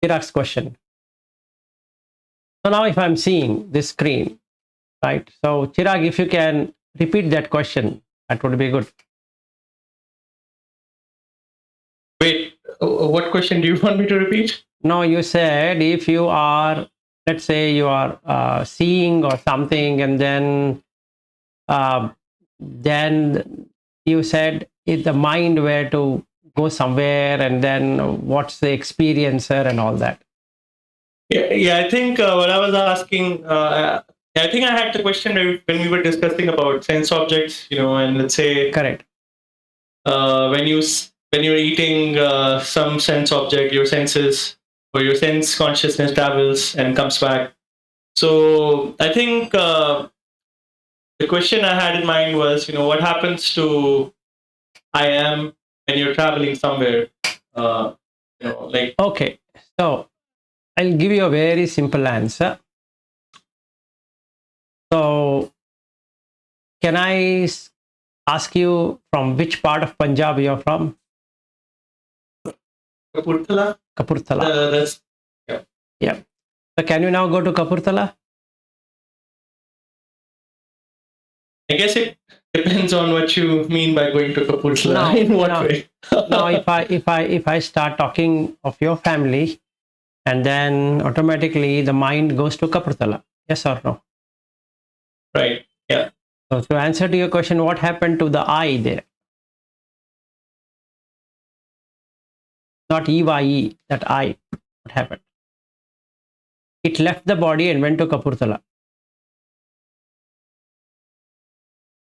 Chirag's question. So now if I'm seeing this screen, right? So Chirag, if you can repeat that question, that would be good. Wait, what question do you want me to repeat? No, you said if you are, let's say you are seeing or something, and then you said if the mind were to go somewhere, and then what's the experiencer and all that. Yeah. I think what I was asking, I think I had the question when we were discussing about sense objects, and let's say Correct. When you're eating some sense object, your senses or your sense consciousness travels and comes back. So I think the question I had in mind was, what happens to I am when you're traveling somewhere? Like Okay, so I'll give you a very simple answer. So can I ask you from which part of Punjab you're from? Kapurthala. Kapurthala. Yeah. Yeah. So can you now go to Kapurthala? I guess it depends on what you mean by going to Kapurthala. No, in what no. way? Now if I start talking of your family, and then automatically the mind goes to Kapurthala. Yes or no? Right. Yeah. So to answer to your question, what happened to the I there? Not EYE, that I. What happened? It left the body and went to Kapurthala.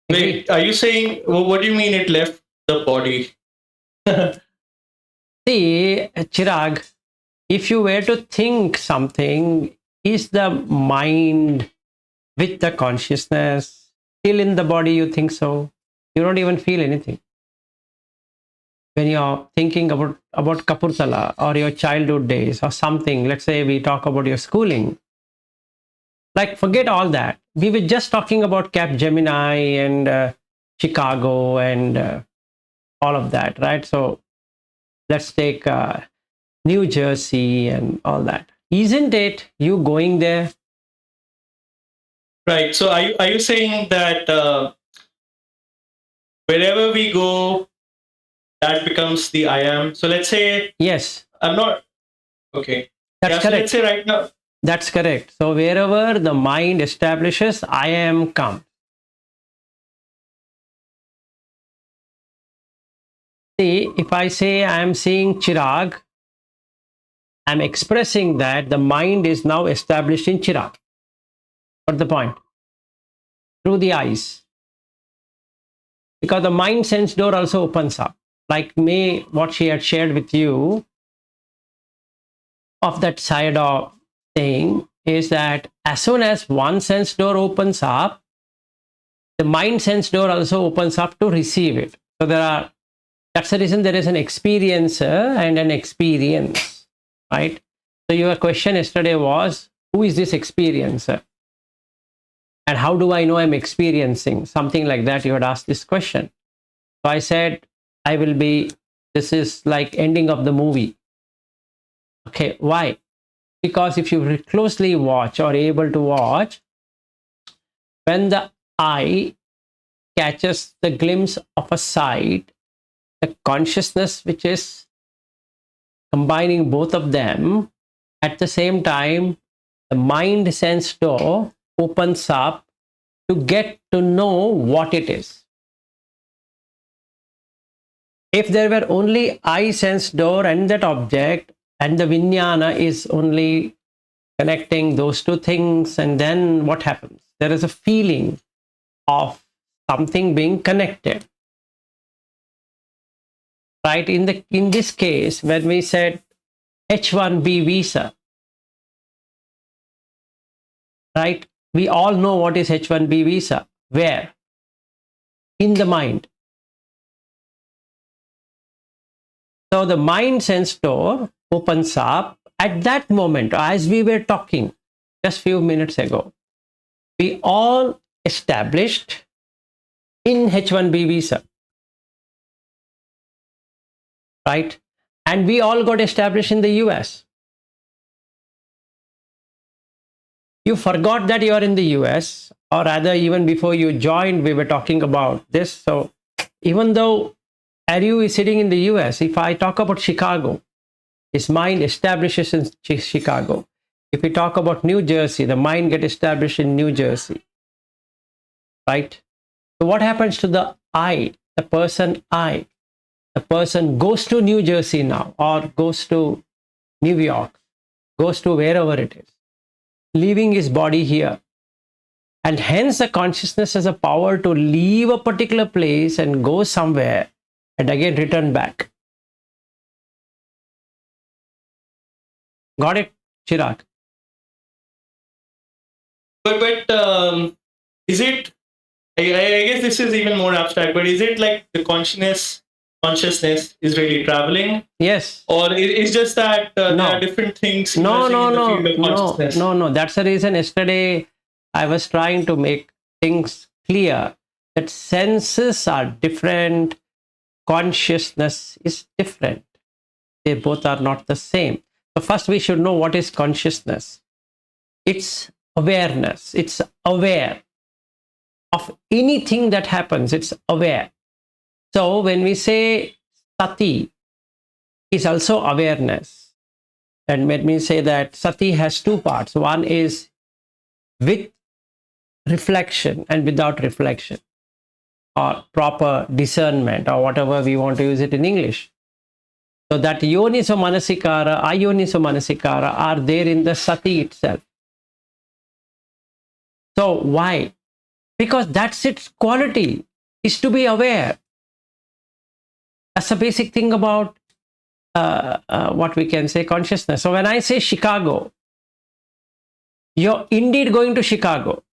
Wait, are you saying, what do you mean it left the body? See, Chirag, if you were to think something, is the mind with the consciousness still in the body? You think so? You don't even feel anything. When you're thinking about Kapurthala or your childhood days or something, let's say we talk about your schooling, like forget all that. We were just talking about Capgemini and Chicago and all of that, right? So let's take New Jersey and all that. Isn't it you going there? Right. So are you saying that wherever we go, that becomes the I am? So let's say Yes. I'm not okay. That's Yeah. correct. So let's say right now. That's correct. So wherever the mind establishes I am come. See, if I say I am seeing Chirag, I'm expressing that the mind is now established in Chirag. What's the point? Through the eyes. Because the mind sense door also opens up. Like May, what she had shared with you of that side of thing is that as soon as one sense door opens up, the mind sense door also opens up to receive it. So that's the reason there is an experiencer and an experience, right? So your question yesterday was, who is this experiencer? And how do I know I'm experiencing? Something like that, you had asked this question. So I said, this is like ending of the movie. Okay, why? Because if you closely watch or able to watch, when the eye catches the glimpse of a sight, the consciousness which is combining both of them, at the same time, the mind sense door opens up to get to know what it is. If there were only eye sense door and that object, and the vijnana is only connecting those two things, and then what happens? There is a feeling of something being connected. Right? In this case, when we said H1B visa, right? We all know what is H1B visa. Where? In the mind. So the mind sense door opens up at that moment, as we were talking just few minutes ago. We all established in H1B visa, right? And we all got established in the US. You forgot that you are in the US, or rather, even before you joined, we were talking about this. So, even though Aryu is sitting in the US, if I talk about Chicago, his mind establishes in Chicago. If we talk about New Jersey, the mind gets established in New Jersey, right? So, what happens to the I, the person I? The person goes to New Jersey now, or goes to New York, goes to wherever it is, leaving his body here. And hence the consciousness has a power to leave a particular place and go somewhere and again return back. Got it, Chirag? But is it? I guess this is even more abstract. But is it like the consciousness is really traveling, Yes. or it's just that there are different things No, emerging in the field of consciousness? no. That's the reason yesterday I was trying to make things clear that senses are different, consciousness is different. They both are not the same. So first we should know what is consciousness. It's awareness. It's aware of anything that happens. It's aware. So when we say sati is also awareness, and let me say that sati has two parts. One is with reflection and without reflection, or proper discernment, or whatever we want to use it in English. So that yoniso manasikara, ayoniso manasikara are there in the sati itself. So why? Because that's its quality, is to be aware. That's the basic thing about what we can say consciousness. So when I say Chicago, you're indeed going to Chicago.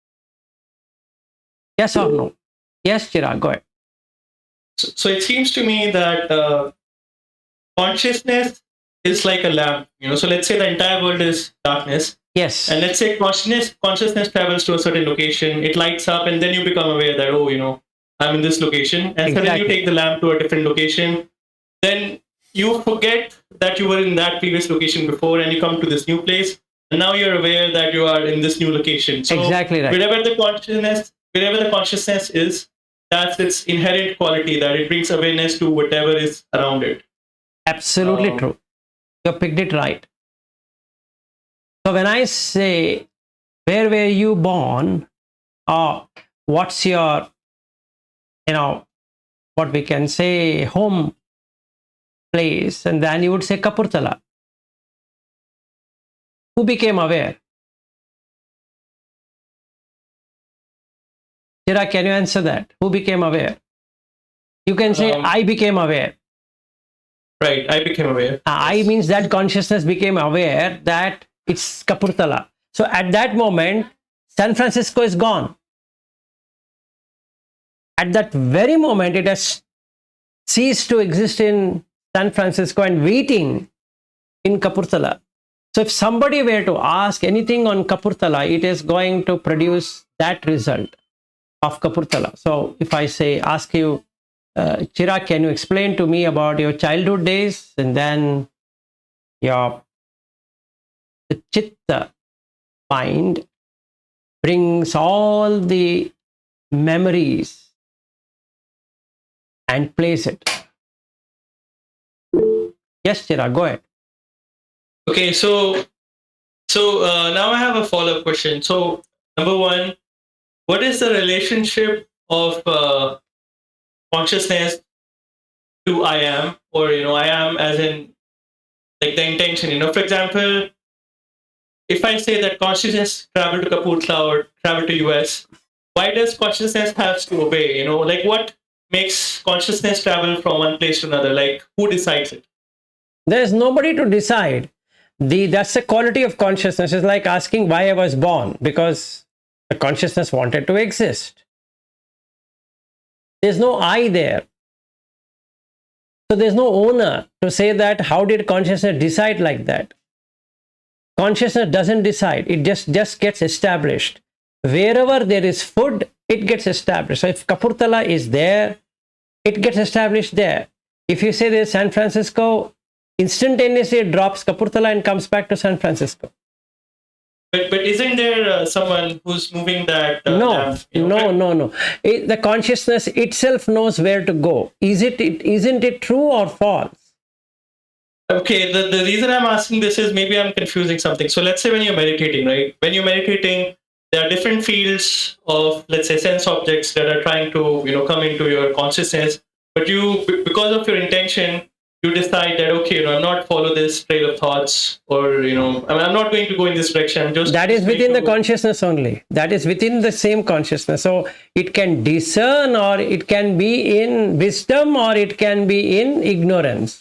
Yes or no? Yes, Chirag, go ahead. So it seems to me that consciousness is like a lamp. So let's say the entire world is darkness. Yes. And let's say consciousness travels to a certain location, it lights up, and then you become aware that, I'm in this location. And suddenly you take the lamp to a different location. Then you forget that you were in that previous location before, and you come to this new place. And now you're aware that you are in this new location. So exactly right. Wherever the consciousness is, that's its inherent quality, that it brings awareness to whatever is around it. Absolutely true. You picked it right. So when I say, where were you born? Or what's your, what we can say, home place? And then you would say Kapurthala. Who became aware? Chirag, can you answer that? Who became aware? You can say, I became aware. Right, I became aware. I means that consciousness became aware that it's Kapurthala. So at that moment, San Francisco is gone. At that very moment, it has ceased to exist in San Francisco and waiting in Kapurthala. So if somebody were to ask anything on Kapurthala, it is going to produce that result of Kapurthala. So if I say, ask you, Chirag, can you explain to me about your childhood days? And then the chitta mind brings all the memories and plays it. Yes, Chirag, go ahead. Okay, so now I have a follow-up question. So number one, what is the relationship of consciousness to I am, or I am as in like the intention? For example, if I say that consciousness travel to Kapurthala or travel to US, why does consciousness have to obey? Like what makes consciousness travel from one place to another? Like who decides it? There is nobody to decide. That's the quality of consciousness. It's like asking why I was born, because the consciousness wanted to exist. There's no I there. So there's no owner to say that how did consciousness decide like that. Consciousness doesn't decide. It just gets established. Wherever there is food, it gets established. So if Kapurthala is there, it gets established there. If you say there's San Francisco, instantaneously it drops Kapurthala and comes back to San Francisco. But isn't there someone who's moving that No, lamp? You know, no. The consciousness itself knows where to go. Isn't it true or false? Okay, the reason I'm asking this is maybe I'm confusing something. So let's say when you're meditating, right? When you're meditating, there are different fields of, let's say, sense objects that are trying to, come into your consciousness. But you, because of your intention, you decide that, okay, I'm not follow this trail of thoughts, or, I'm not going to go in this direction. I'm just That is going within the to- consciousness only. That is within the same consciousness. So it can discern, or it can be in wisdom, or it can be in ignorance.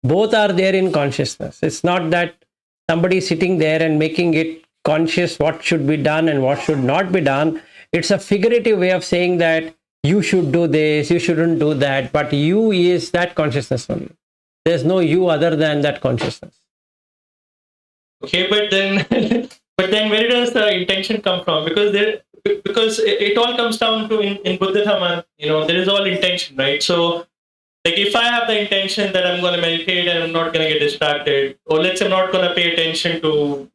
Both are there in consciousness. It's not that somebody is sitting there and making it conscious what should be done and what should not be done. It's a figurative way of saying that you should do this, you shouldn't do that, but you is that consciousness only. There's no you other than that consciousness. Okay, but then, but then where does the intention come from? Because it all comes down to in Buddha Dhamma, there is all intention, right? So, like, if I have the intention that I'm going to meditate and I'm not going to get distracted, or let's say I'm not going to pay attention to,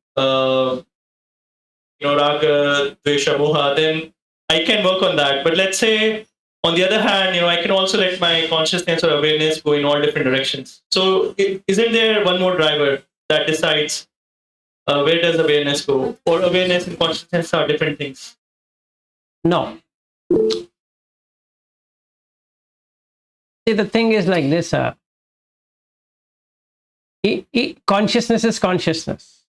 raga, dvesha, moha, then I can work on that. But let's say, on the other hand, I can also let my consciousness or awareness go in all different directions. So, isn't there one more driver that decides where does awareness go? Or awareness and consciousness are different things? No. See, the thing is like this. Consciousness is consciousness.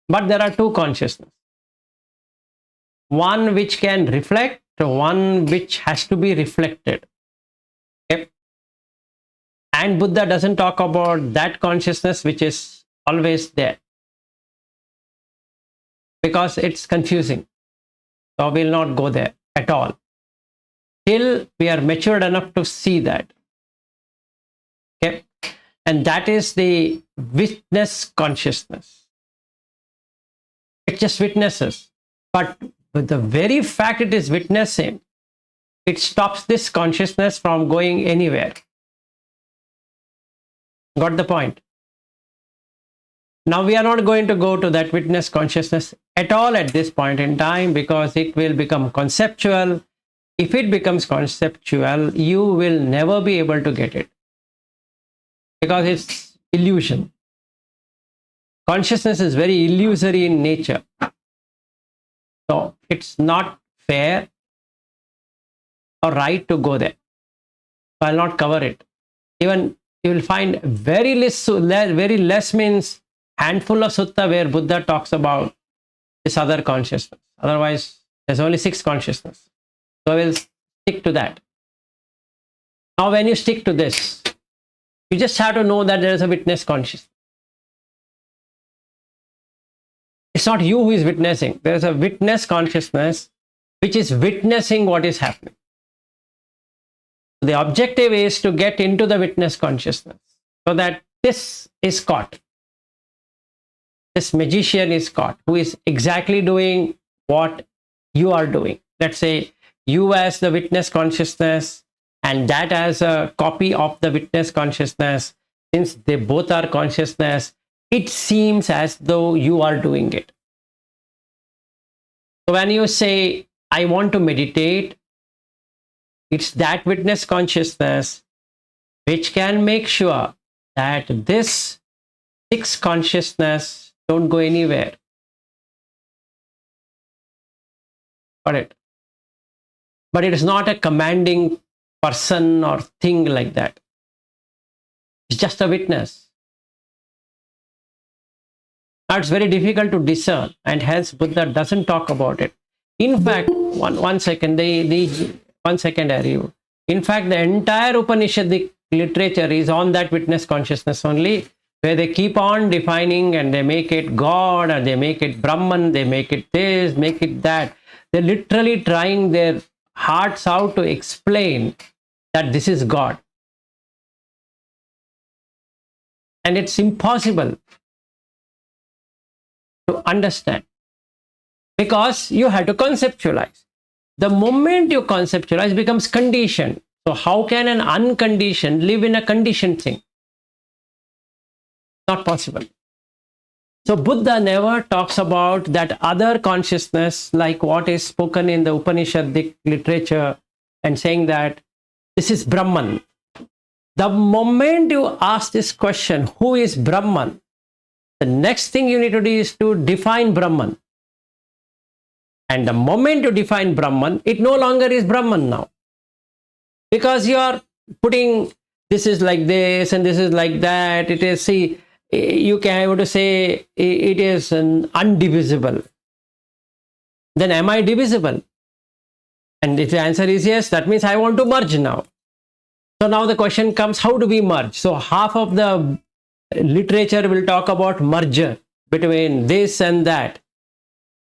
But there are two consciousness. One which can reflect, one which has to be reflected. Okay? And Buddha doesn't talk about that consciousness which is always there, because it's confusing. So we'll not go there at all till we are matured enough to see that. Okay? And that is the witness consciousness. It just witnesses. But with the very fact it is witnessing, it stops this consciousness from going anywhere. Got the point? Now we are not going to go to that witness consciousness at all at this point in time, because it will become conceptual. If it becomes conceptual, you will never be able to get it, because it's illusion. Consciousness is very illusory in nature. So it's not fair or right to go there. I'll not cover it. Even you will find very less means handful of sutta where Buddha talks about this other consciousness. Otherwise, there's only 6 consciousness. So we'll stick to that. Now, when you stick to this, you just have to know that there is a witness consciousness. It's not you who is witnessing. There is a witness consciousness which is witnessing what is happening. The objective is to get into the witness consciousness so that this is caught. This magician is caught, who is exactly doing what you are doing. Let's say you as the witness consciousness and that as a copy of the witness consciousness. Since they both are consciousness, it seems as though you are doing it. So when you say, I want to meditate, it's that witness consciousness which can make sure that this 6 consciousness don't go anywhere. Got it? But it is not a commanding person or thing like that. It's just a witness. Now it's very difficult to discern, and hence Buddha doesn't talk about it. In fact, one second, one second, Aryu. In fact, the entire Upanishadic literature is on that witness consciousness only, where they keep on defining and they make it God, or they make it Brahman, they make it this, make it that. They're literally trying their hearts out to explain that this is God. And it's impossible to understand, because you have to conceptualize. The moment you conceptualize, becomes conditioned. So how can an unconditioned live in a conditioned thing? Not possible. So Buddha never talks about that other consciousness like what is spoken in the Upanishadic literature and saying that this is Brahman. The moment you ask this question, who is Brahman? The next thing you need to do is to define Brahman. And the moment you define Brahman, it no longer is Brahman now. Because you are putting this is like this and this is like that. It is, see, you can able to say it is an undivisible. Then am I divisible? And if the answer is yes, that means I want to merge now. So now the question comes, how do we merge? So half of the literature will talk about merger between this and that.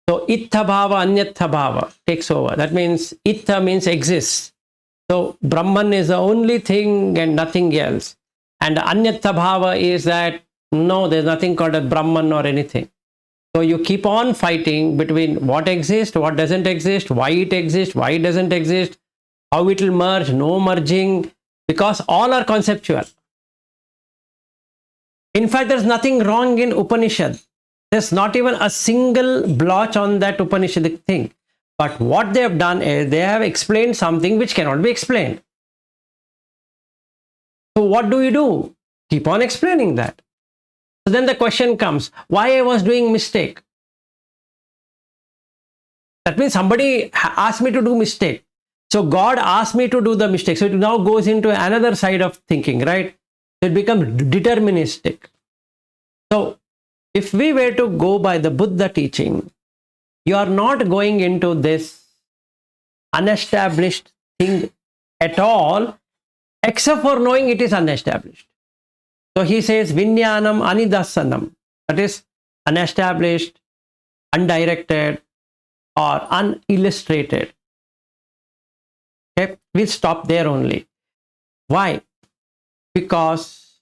So ittha bhava, anyatha bhava takes over. That means ittha means exists. So Brahman is the only thing and nothing else. And anyatha bhava is that no, there's nothing called a Brahman or anything. So you keep on fighting between what exists, what doesn't exist, why it exists, why it doesn't exist, how it will merge, no merging, because all are conceptual. In fact, there's nothing wrong in Upanishad. There's not even a single blotch on that Upanishadic thing. But what they have done is they have explained something which cannot be explained. So what do you do? Keep on explaining that. So then the question comes, why I was doing mistake? That means somebody asked me to do mistake. So God asked me to do the mistake. So it now goes into another side of thinking, right? So it becomes deterministic. So if we were to go by the Buddha teaching, you are not going into this unestablished thing at all, except for knowing it is unestablished. So he says, Vinyanam anidasanam, that is unestablished, undirected, or unillustrated. Okay, we'll stop there only. Why? Because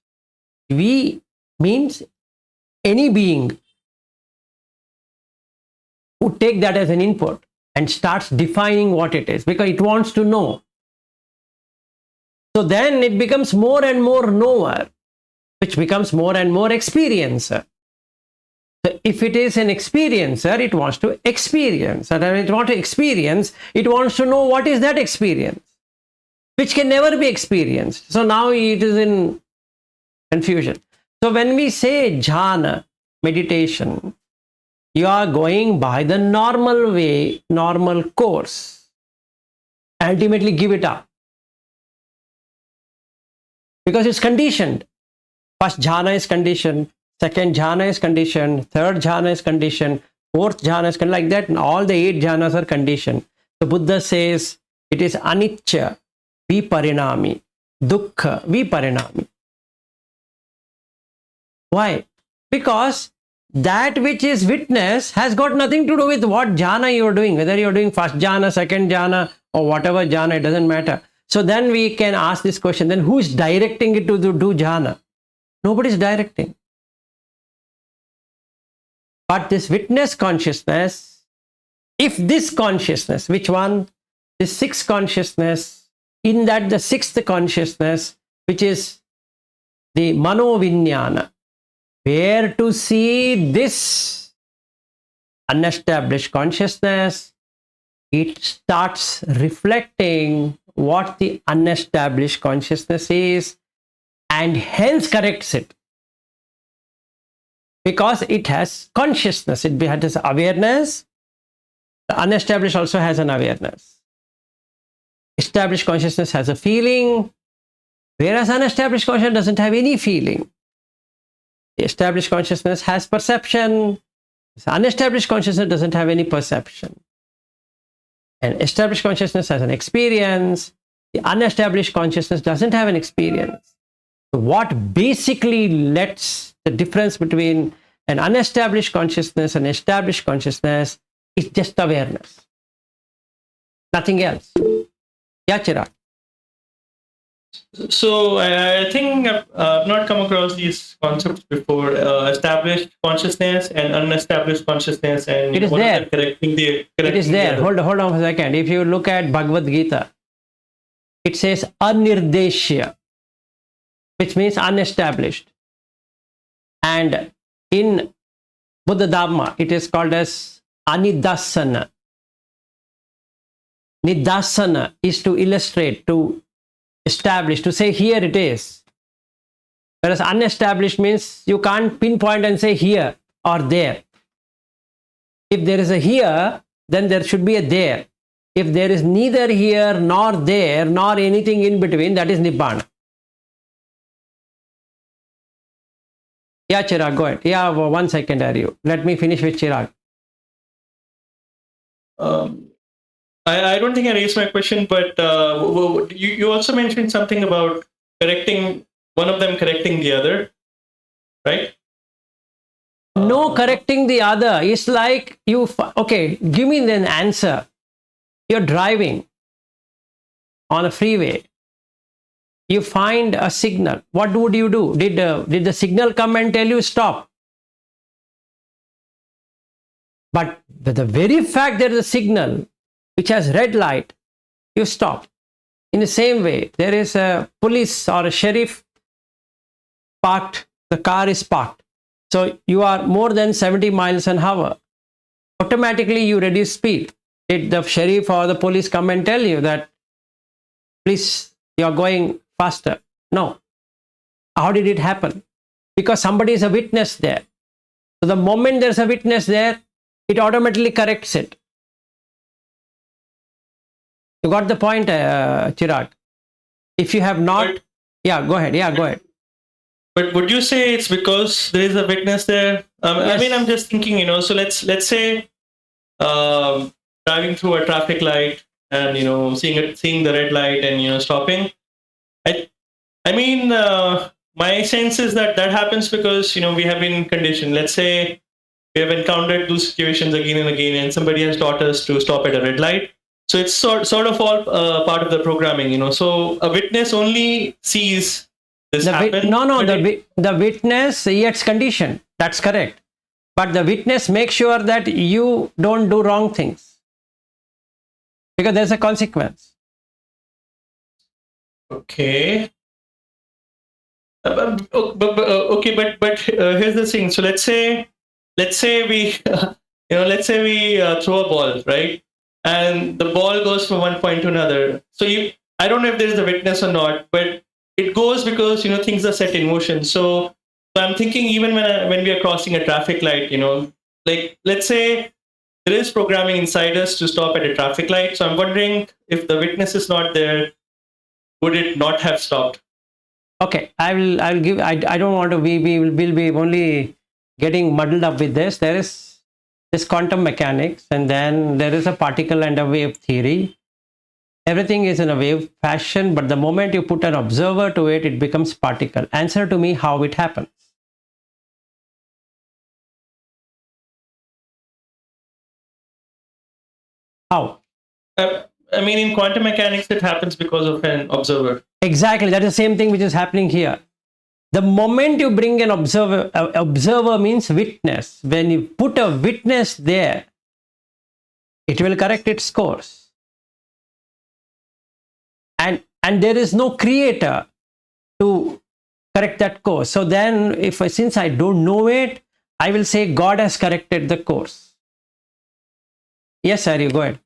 we means any being would take that as an input and starts defining what it is because it wants to know. So then it becomes more and more knower, which becomes more and more experiencer. So if it is an experiencer, it wants to experience. And when it wants to experience, it wants to know what is that experience, which can never be experienced. So now it is in confusion. So when we say jhana, meditation, you are going by the normal way, normal course. Ultimately give it up. Because it's conditioned. First jhana is conditioned, second jhana is conditioned, third jhana is conditioned, fourth jhana is conditioned, like that. And all the 8 jhanas are conditioned. So Buddha says it is anicca, viparinami, dukkha, viparinami. Why? Because that which is witness has got nothing to do with what jhana you are doing, whether you are doing first jhana, second jhana, or whatever jhana, it doesn't matter. So then we can ask this question, then who is directing it to do jhana? Nobody is directing. But this witness consciousness, if this consciousness, which one? The 6th consciousness, in that the 6th consciousness, which is the mano-vinyana, where to see this unestablished consciousness, it starts reflecting what the unestablished consciousness is and hence corrects it. Because it has consciousness, it has awareness. The unestablished also has an awareness. Established consciousness has a feeling, whereas unestablished consciousness doesn't have any feeling. The established consciousness has perception. The unestablished consciousness doesn't have any perception. And established consciousness has an experience. The unestablished consciousness doesn't have an experience. So what basically lets the difference between an unestablished consciousness and established consciousness is just awareness. Nothing else. Yeah, Chirag. So I think I've not come across these concepts before. Established consciousness and unestablished consciousness, and It is there. Correcting It is there. Hold on a second. If you look at Bhagavad Gita, it says anirdeshya, which means unestablished. And in Buddha Dhamma, it is called as anidasana. Nidasana is to illustrate, to establish, to say here it is. Whereas unestablished means you can't pinpoint and say here or there. If there is a here, then there should be a there. If there is neither here nor there nor anything in between, that is Nibbana. Yeah, Chirag, go ahead. Yeah, 1 second, are you? Let me finish with Chirag. I don't think I raised my question, but you also mentioned something about correcting, one of them correcting the other, right? No correcting the other. It's like you, okay, give me an answer. You're driving on a freeway. You find a signal. What would you do? Did the signal come and tell you stop? But the very fact there is a signal which has red light, you stop. In the same way, there is a police or a sheriff parked, the car is parked. So you are more than 70 miles an hour. Automatically you reduce speed. Did the sheriff or the police come and tell you that, please, you are going faster? No. How did it happen? Because somebody is a witness there. So the moment there's a witness there, it automatically corrects it. You got the point, Chirag? If you have not, yeah, go ahead. Yeah, go ahead. But would you say it's because there is a witness there? Yes. I mean, I'm just thinking, so let's say driving through a traffic light and seeing the red light and stopping. I mean, my sense is that happens because we have been conditioned. Let's say we have encountered those situations again and again, and somebody has taught us to stop at a red light. So it's sort of all part of the programming, So a witness only sees this happen. The witness, it's conditioned. That's correct. But the witness makes sure that you don't do wrong things, because there's a consequence. Okay. Okay, but here's the thing. So let's say we throw a ball, right? And the ball goes from one point to another. So I don't know if there is a witness or not, but it goes because things are set in motion. So I'm thinking, even when we are crossing a traffic light, like let's say there is programming inside us to stop at a traffic light. So I'm wondering, if the witness is not there, would it not have stopped? Okay, I'll give. I don't want to. We will be only getting muddled up with this. There is this quantum mechanics, and then there is a particle and a wave theory. Everything is in a wave fashion, but the moment you put an observer to it, it becomes particle. Answer to me how it happens. How? I mean, in quantum mechanics, it happens because of an observer. Exactly. That is the same thing which is happening here. The moment you bring an observer means witness. When you put a witness there, it will correct its course. And there is no creator to correct that course. So then, since I don't know it, I will say God has corrected the course. Yes, sir, you go ahead.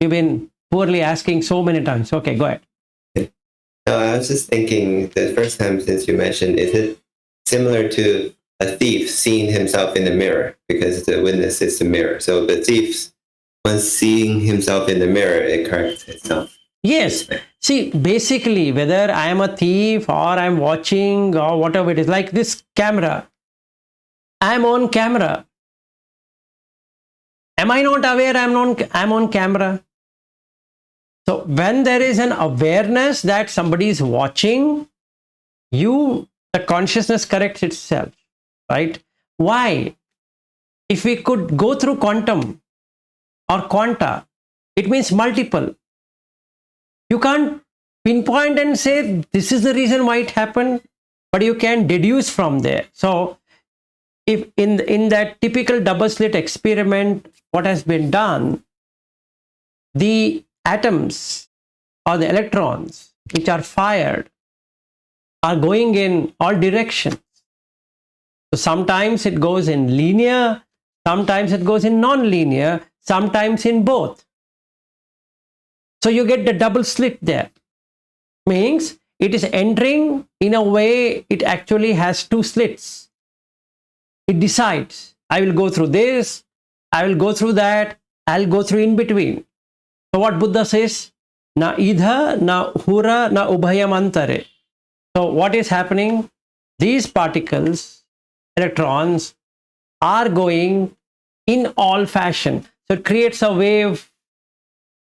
You've been poorly asking so many times. Okay, go ahead. No, I was just thinking, the first time since you mentioned, is it similar to a thief seeing himself in the mirror? Because the witness is the mirror. So the thief, once seeing himself in the mirror, it corrects itself. Yes. See, basically, whether I am a thief or I'm watching or whatever it is, like this camera, I'm on camera. Am I not aware I'm on camera? So when there is an awareness that somebody is watching, the consciousness corrects itself, right? Why? If we could go through quantum or quanta, it means multiple. You can't pinpoint and say this is the reason why it happened, but you can deduce from there. So if in that typical double slit experiment, what has been done, the atoms or the electrons which are fired are going in all directions. So sometimes it goes in linear, sometimes it goes in non-linear, sometimes in both. So you get the double slit there. Means it is entering in a way it actually has two slits. It decides, I will go through this, I will go through that, I'll go through in between. So what Buddha says, na idha, na hura, na ubhayam antare. So what is happening? These particles, electrons, are going in all fashion. So it creates a wave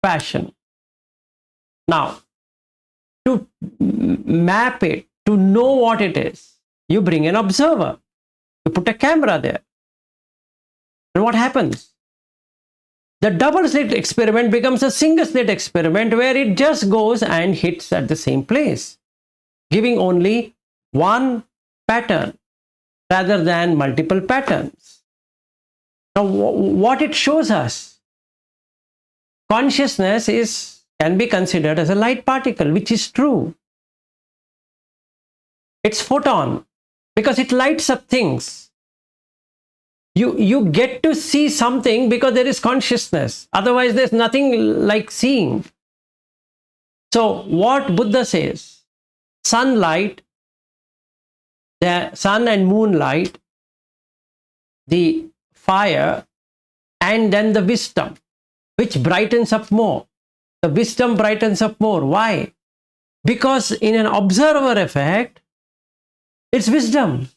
fashion. Now, to map it, to know what it is, you bring an observer. You put a camera there. And what happens? The double slit experiment becomes a single slit experiment where it just goes and hits at the same place, giving only one pattern rather than multiple patterns. Now, what it shows us? Consciousness can be considered as a light particle, which is true. It's photon because it lights up things. You get to see something because there is consciousness. Otherwise, there's nothing like seeing. So what Buddha says, sunlight, the sun and moonlight, the fire, and then the wisdom, which brightens up more. The wisdom brightens up more. Why? Because in an observer effect, it's wisdom.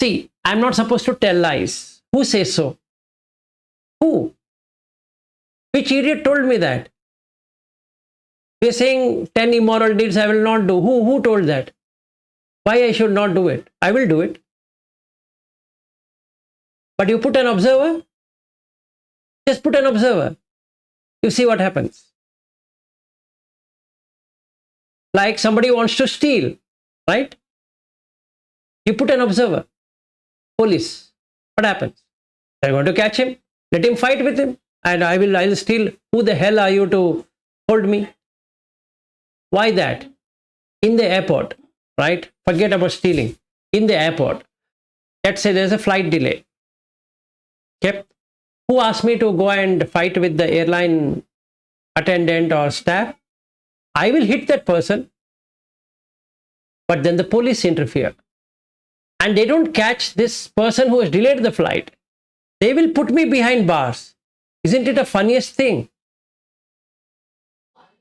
See, I'm not supposed to tell lies. Who says so? Who? Which idiot told me that? We're saying 10 immoral deeds I will not do. Who told that? Why I should not do it? I will do it. But you put an observer? Just put an observer. You see what happens. Like somebody wants to steal, right? You put an observer. Police. What happens? They're going to catch him. Let him fight with him. And I'll steal. Who the hell are you to hold me? Why that? In the airport, right? Forget about stealing. In the airport, let's say there's a flight delay. Okay? Who asked me to go and fight with the airline attendant or staff? I will hit that person. But then the police interfere. And they don't catch this person who has delayed the flight. They will put me behind bars. Isn't it the funniest thing?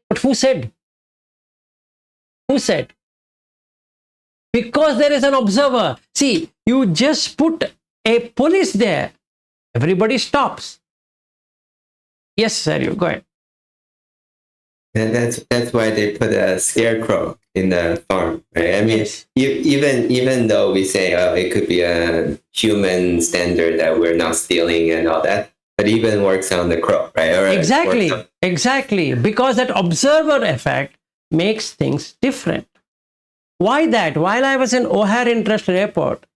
But who said? Who said? Because there is an observer. See, you just put a police there. Everybody stops. Yes, sir, you go ahead. And that's why they put a scarecrow in the farm, right? I mean, Yes. even though we say it could be a human standard that we're not stealing and all that, but even works on the crow, right? Or Exactly. Because that observer effect makes things different. Why that? While I was in O'Hare International Airport,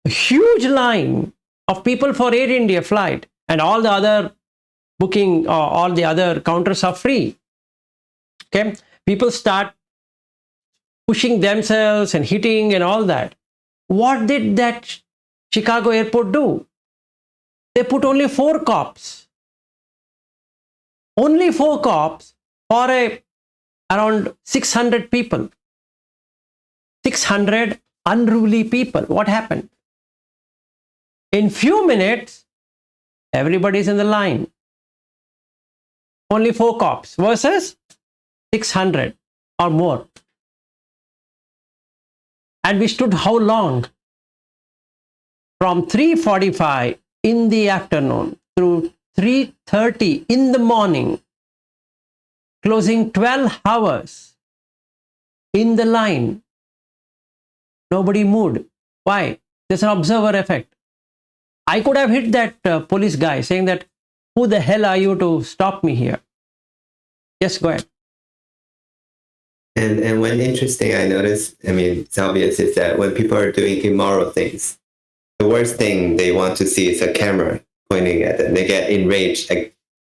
a huge line of people for Air India flight, and all the other booking, all the other counters are free. Okay, people start pushing themselves and hitting and all that. What did that Chicago airport do? They put only 4 cops. Only 4 cops for around 600 people. 600 unruly people. What happened? In few minutes, everybody's in the line. Only 4 cops versus 600 or more. And we stood how long? From 3:45 in the afternoon through 3:30 in the morning, closing 12 hours in the line. Nobody moved. Why? There's an observer effect. I could have hit that police guy saying that, who the hell are you to stop me here? Yes, go ahead. And one interesting I noticed, I mean, it's obvious, is that when people are doing immoral things, the worst thing they want to see is a camera pointing at them. They get enraged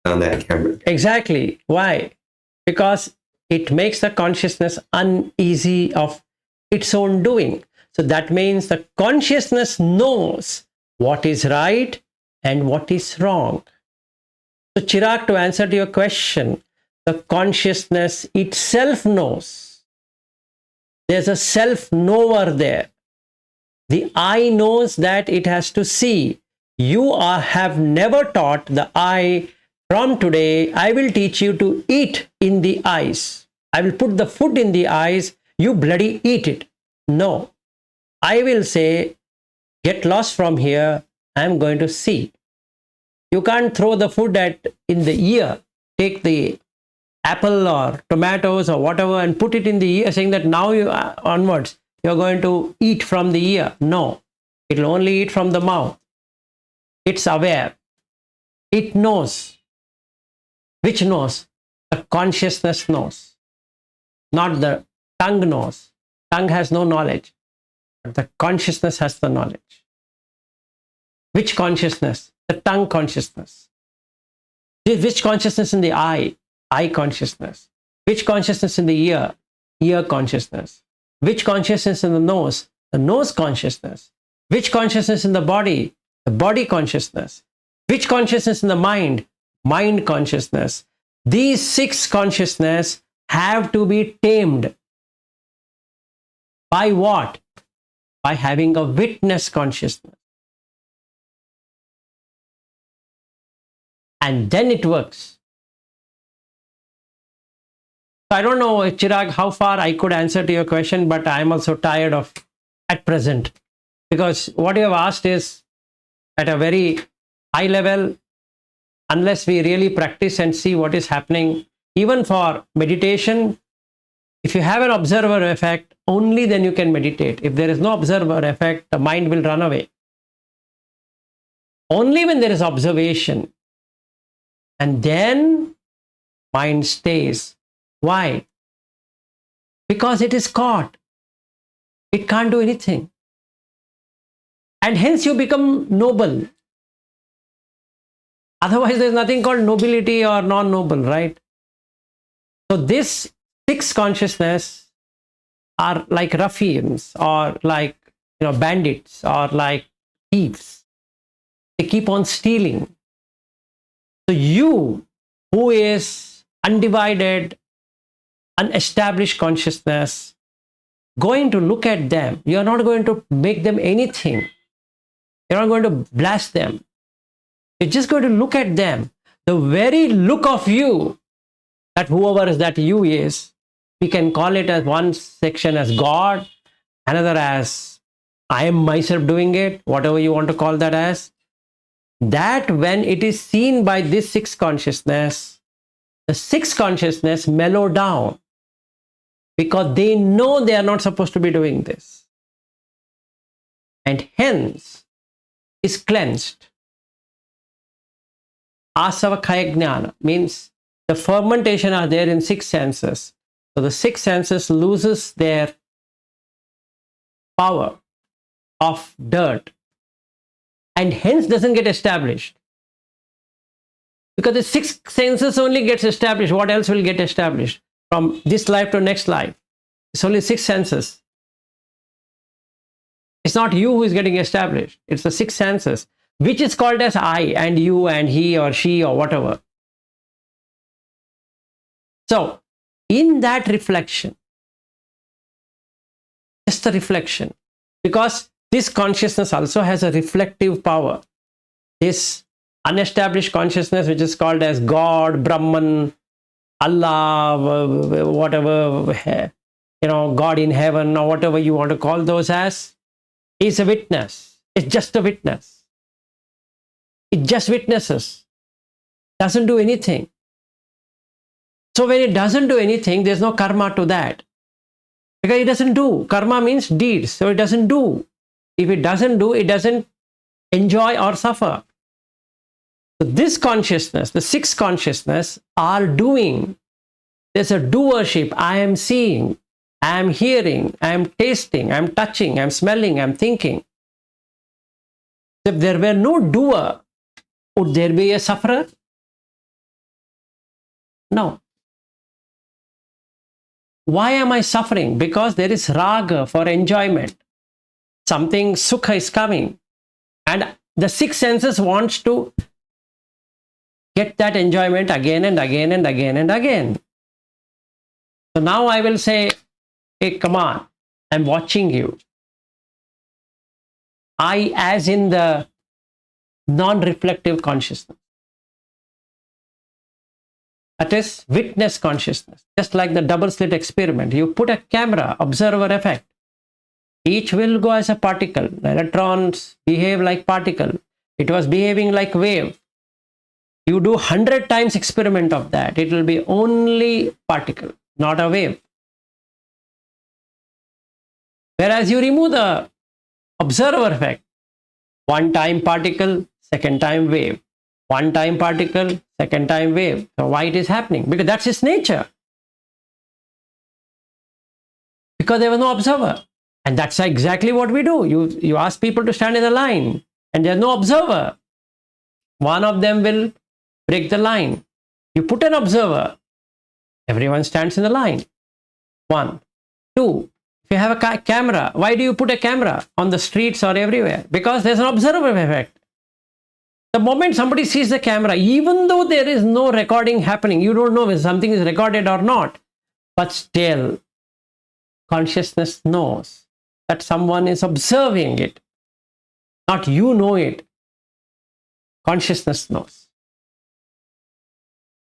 on that camera. Exactly. Why? Because it makes the consciousness uneasy of its own doing. So that means the consciousness knows what is right and what is wrong. So Chirag, to answer to your question, the consciousness itself knows. There's a self-knower there. The I knows that it has to see. You have never taught the I. From today, I will teach you to eat in the eyes. I will put the food in the eyes. You bloody eat it. No. I will say, get lost from here. I'm going to see. You can't throw the food in the ear. Take the apple or tomatoes or whatever and put it in the ear, saying that now onwards, you're going to eat from the ear. No. It will only eat from the mouth. It's aware. It knows. Which knows? The consciousness knows. Not the tongue knows. Tongue has no knowledge. But the consciousness has the knowledge. Which consciousness? The tongue consciousness. Which consciousness in the eye? Eye consciousness. Which consciousness in the ear? Ear consciousness. Which consciousness in the nose? The nose consciousness. Which consciousness in the body? The body consciousness. Which consciousness in the mind? Mind consciousness. These 6 consciousness have to be tamed. By what? By having a witness consciousness. And then it works. I don't know, Chirag, how far I could answer to your question, but I'm also tired of at present. Because what you have asked is at a very high level. Unless we really practice and see what is happening, even for meditation, if you have an observer effect, only then you can meditate. If there is no observer effect, the mind will run away. Only when there is observation, and then mind stays. Why? Because it is caught. It can't do anything. And hence you become noble. Otherwise, there's nothing called nobility or non-noble, right? So this 6 consciousness are like ruffians or like bandits or like thieves. They keep on stealing. So you, who is undivided, unestablished consciousness, going to look at them. You're not going to make them anything. You're not going to blast them. You're just going to look at them. The very look of you, that whoever is that you is, we can call it as one section as God, another as I am myself doing it, whatever you want to call that as. That when it is seen by this 6 consciousness, the 6 consciousness mellow down because they know they are not supposed to be doing this. And hence is cleansed. Asava Kaya Jnana means the fermentation are there in 6 senses. So the 6 senses loses their power of dirt and hence doesn't get established. Because the 6 senses only gets established. What else will get established? From this life to next life. It's only 6 senses. It's not you who is getting established. It's the 6 senses, which is called as I and you and he or she or whatever. So, in that reflection, just the reflection, because this consciousness also has a reflective power. This unestablished consciousness, which is called as God, Brahman, Allah, whatever, God in heaven or whatever you want to call those as, is a witness. It's just a witness. It just witnesses. Doesn't do anything. So when it doesn't do anything, there's no karma to that. Because it doesn't do. Karma means deeds. So it doesn't do. If it doesn't do, it doesn't enjoy or suffer. So this consciousness, the 6 consciousness are doing. There's a doership. I am seeing. I am hearing. I am tasting. I am touching. I am smelling. I am thinking. If there were no doer, would there be a sufferer? No. Why am I suffering? Because there is raga for enjoyment. something sukha is coming, and the six senses wants to get that enjoyment again and again and again and again. So now I will say, hey, come on, I'm watching you. I, as in the non-reflective consciousness. That is witness consciousness. Just like the double slit experiment. You put a camera, observer effect. Each will go as a particle. The electrons behave like particle. It was behaving like wave. You do 100 times experiment of that. It will be only particle, not a wave. Whereas you remove the observer effect. One time particle, second time wave. One time particle, second time wave. So why it is happening? Because that's its nature. Because there was no observer. And that's exactly what we do. You ask people to stand in a line and there's no observer. One of them will break the line. You put an observer, everyone stands in the line. 1. 2. If you have a camera, why do you put a camera on the streets or everywhere? Because there's an observer effect. The moment somebody sees the camera, even though there is no recording happening, you don't know if something is recorded or not, but still, consciousness knows that someone is observing it. Not you know it. Consciousness knows.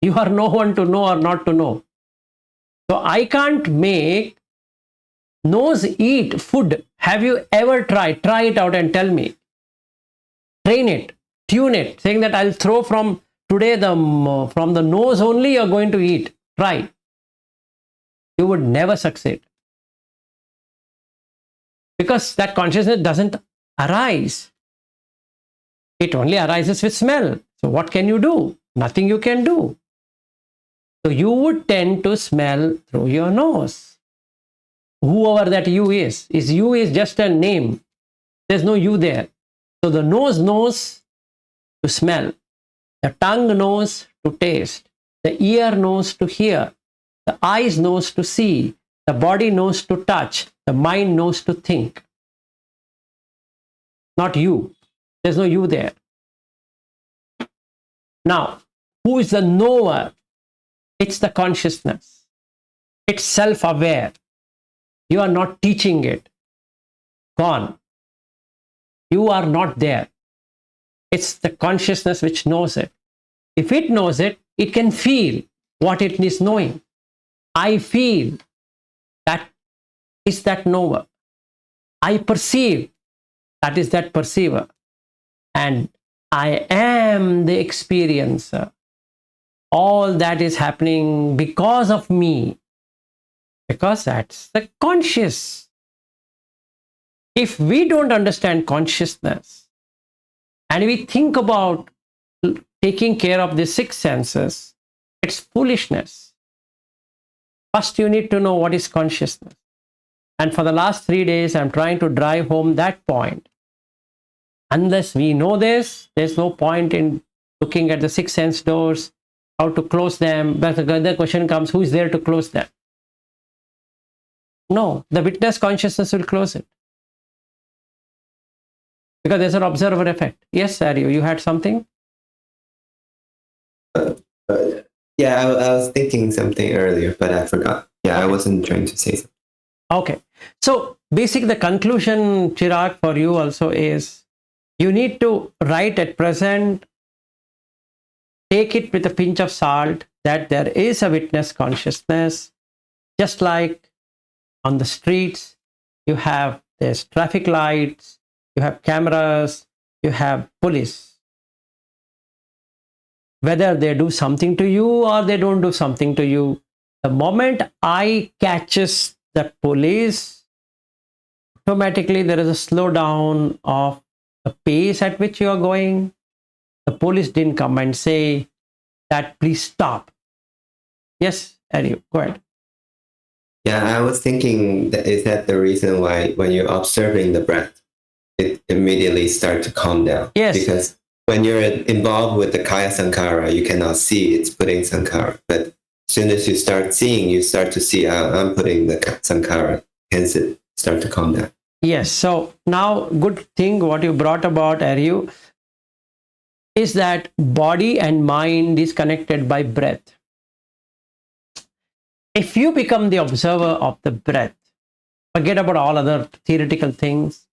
You are no one to know or not to know. So I can't make nose eat food. Have you ever tried? Try it out and tell me. Train it. Tune it, saying that I'll throw from today from the nose only you're going to eat. Try. You would never succeed. Because that consciousness doesn't arise. It only arises with smell. So what can you do? Nothing you can do. So you would tend to smell through your nose. Whoever that you is you is just a name. There's no you there. So the nose knows to smell, the tongue knows to taste, the ear knows to hear, the eyes knows to see, the body knows to touch, the mind knows to think. Not you. There's no you there. Now, who is the knower? It's the consciousness. It's self-aware. You are not teaching it. Gone. You are not there. It's the consciousness which knows it. If it knows it, it can feel what it is knowing. I feel, that is that knower. I perceive, that is that perceiver. And I am the experiencer. All that is happening because of me. Because that's the conscious. If we don't understand consciousness, and we think about taking care of the six senses, it's foolishness. First, you need to know what is consciousness. And for the last 3 days, I'm trying to drive home that point. Unless we know this, there's no point in looking at the six sense doors, how to close them. But the question comes, who is there to close them? No, the witness consciousness will close it. Because there's an observer effect. Yes, Aryu, you had something? Yeah, I was thinking something earlier, but I forgot. Yeah, I wasn't trying to say something. Okay. So, basically, the conclusion, Chirag, for you also is, you need to write at present, take it with a pinch of salt, that there is a witness consciousness. Just like on the streets, there's traffic lights, you have cameras, you have police. Whether they do something to you or they don't do something to you, the moment eye catches the police, automatically there is a slowdown of the pace at which you are going. The police didn't come and say that, please stop. Yes, Aryu, go ahead. Yeah, I was thinking, is that the reason why when you're observing the breath, it immediately starts to calm down? Yes. Because when you're involved with the kaya sankhara, you cannot see it's putting sankhara. But as soon as you start seeing, you start to see, I'm putting the sankhara. Hence it start to calm down. Yes. So now, good thing what you brought about, Aryu, is that body and mind is connected by breath. If you become the observer of the breath, forget about all other theoretical things.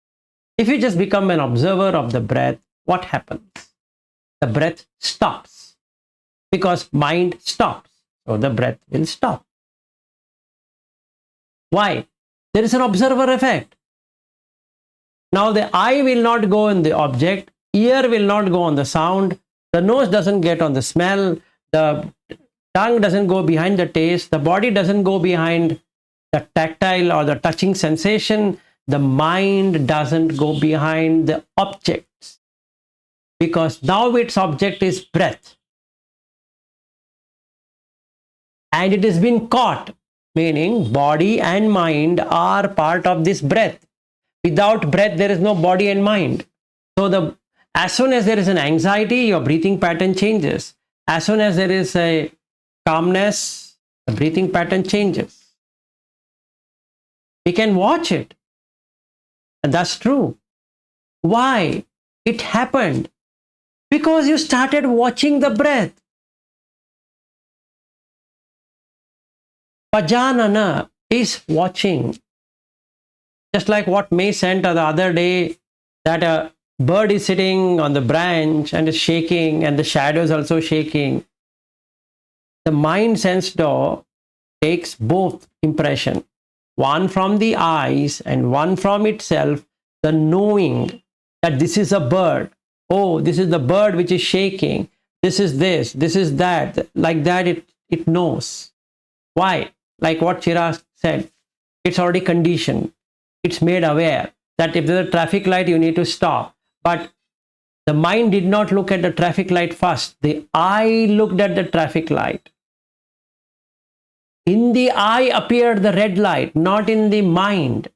If you just become an observer of the breath, what happens? The breath stops because mind stops. So the breath will stop. Why? There is an observer effect. Now the eye will not go in the object, ear will not go on the sound, the nose doesn't get on the smell, the tongue doesn't go behind the taste, the body doesn't go behind the tactile or the touching sensation, the mind doesn't go behind the objects, because now its object is breath. And it has been caught, meaning body and mind are part of this breath. Without breath, there is no body and mind. So as soon as there is an anxiety, your breathing pattern changes. As soon as there is a calmness, the breathing pattern changes. We can watch it. And that's true. Why? It happened because you started watching the breath. Pajanana is watching. Just like what May sent the other day, that a bird is sitting on the branch and is shaking, and the shadow is also shaking. The mind sense door takes both impression, one from the eyes and one from itself, the knowing that this is a bird. Oh, this is the bird which is shaking. This is that. Like that, it knows. Why? Like what Chirag said, it's already conditioned. It's made aware that if there's a traffic light, you need to stop. But the mind did not look at the traffic light first. The eye looked at the traffic light. In the eye appeared the red light, not in the mind.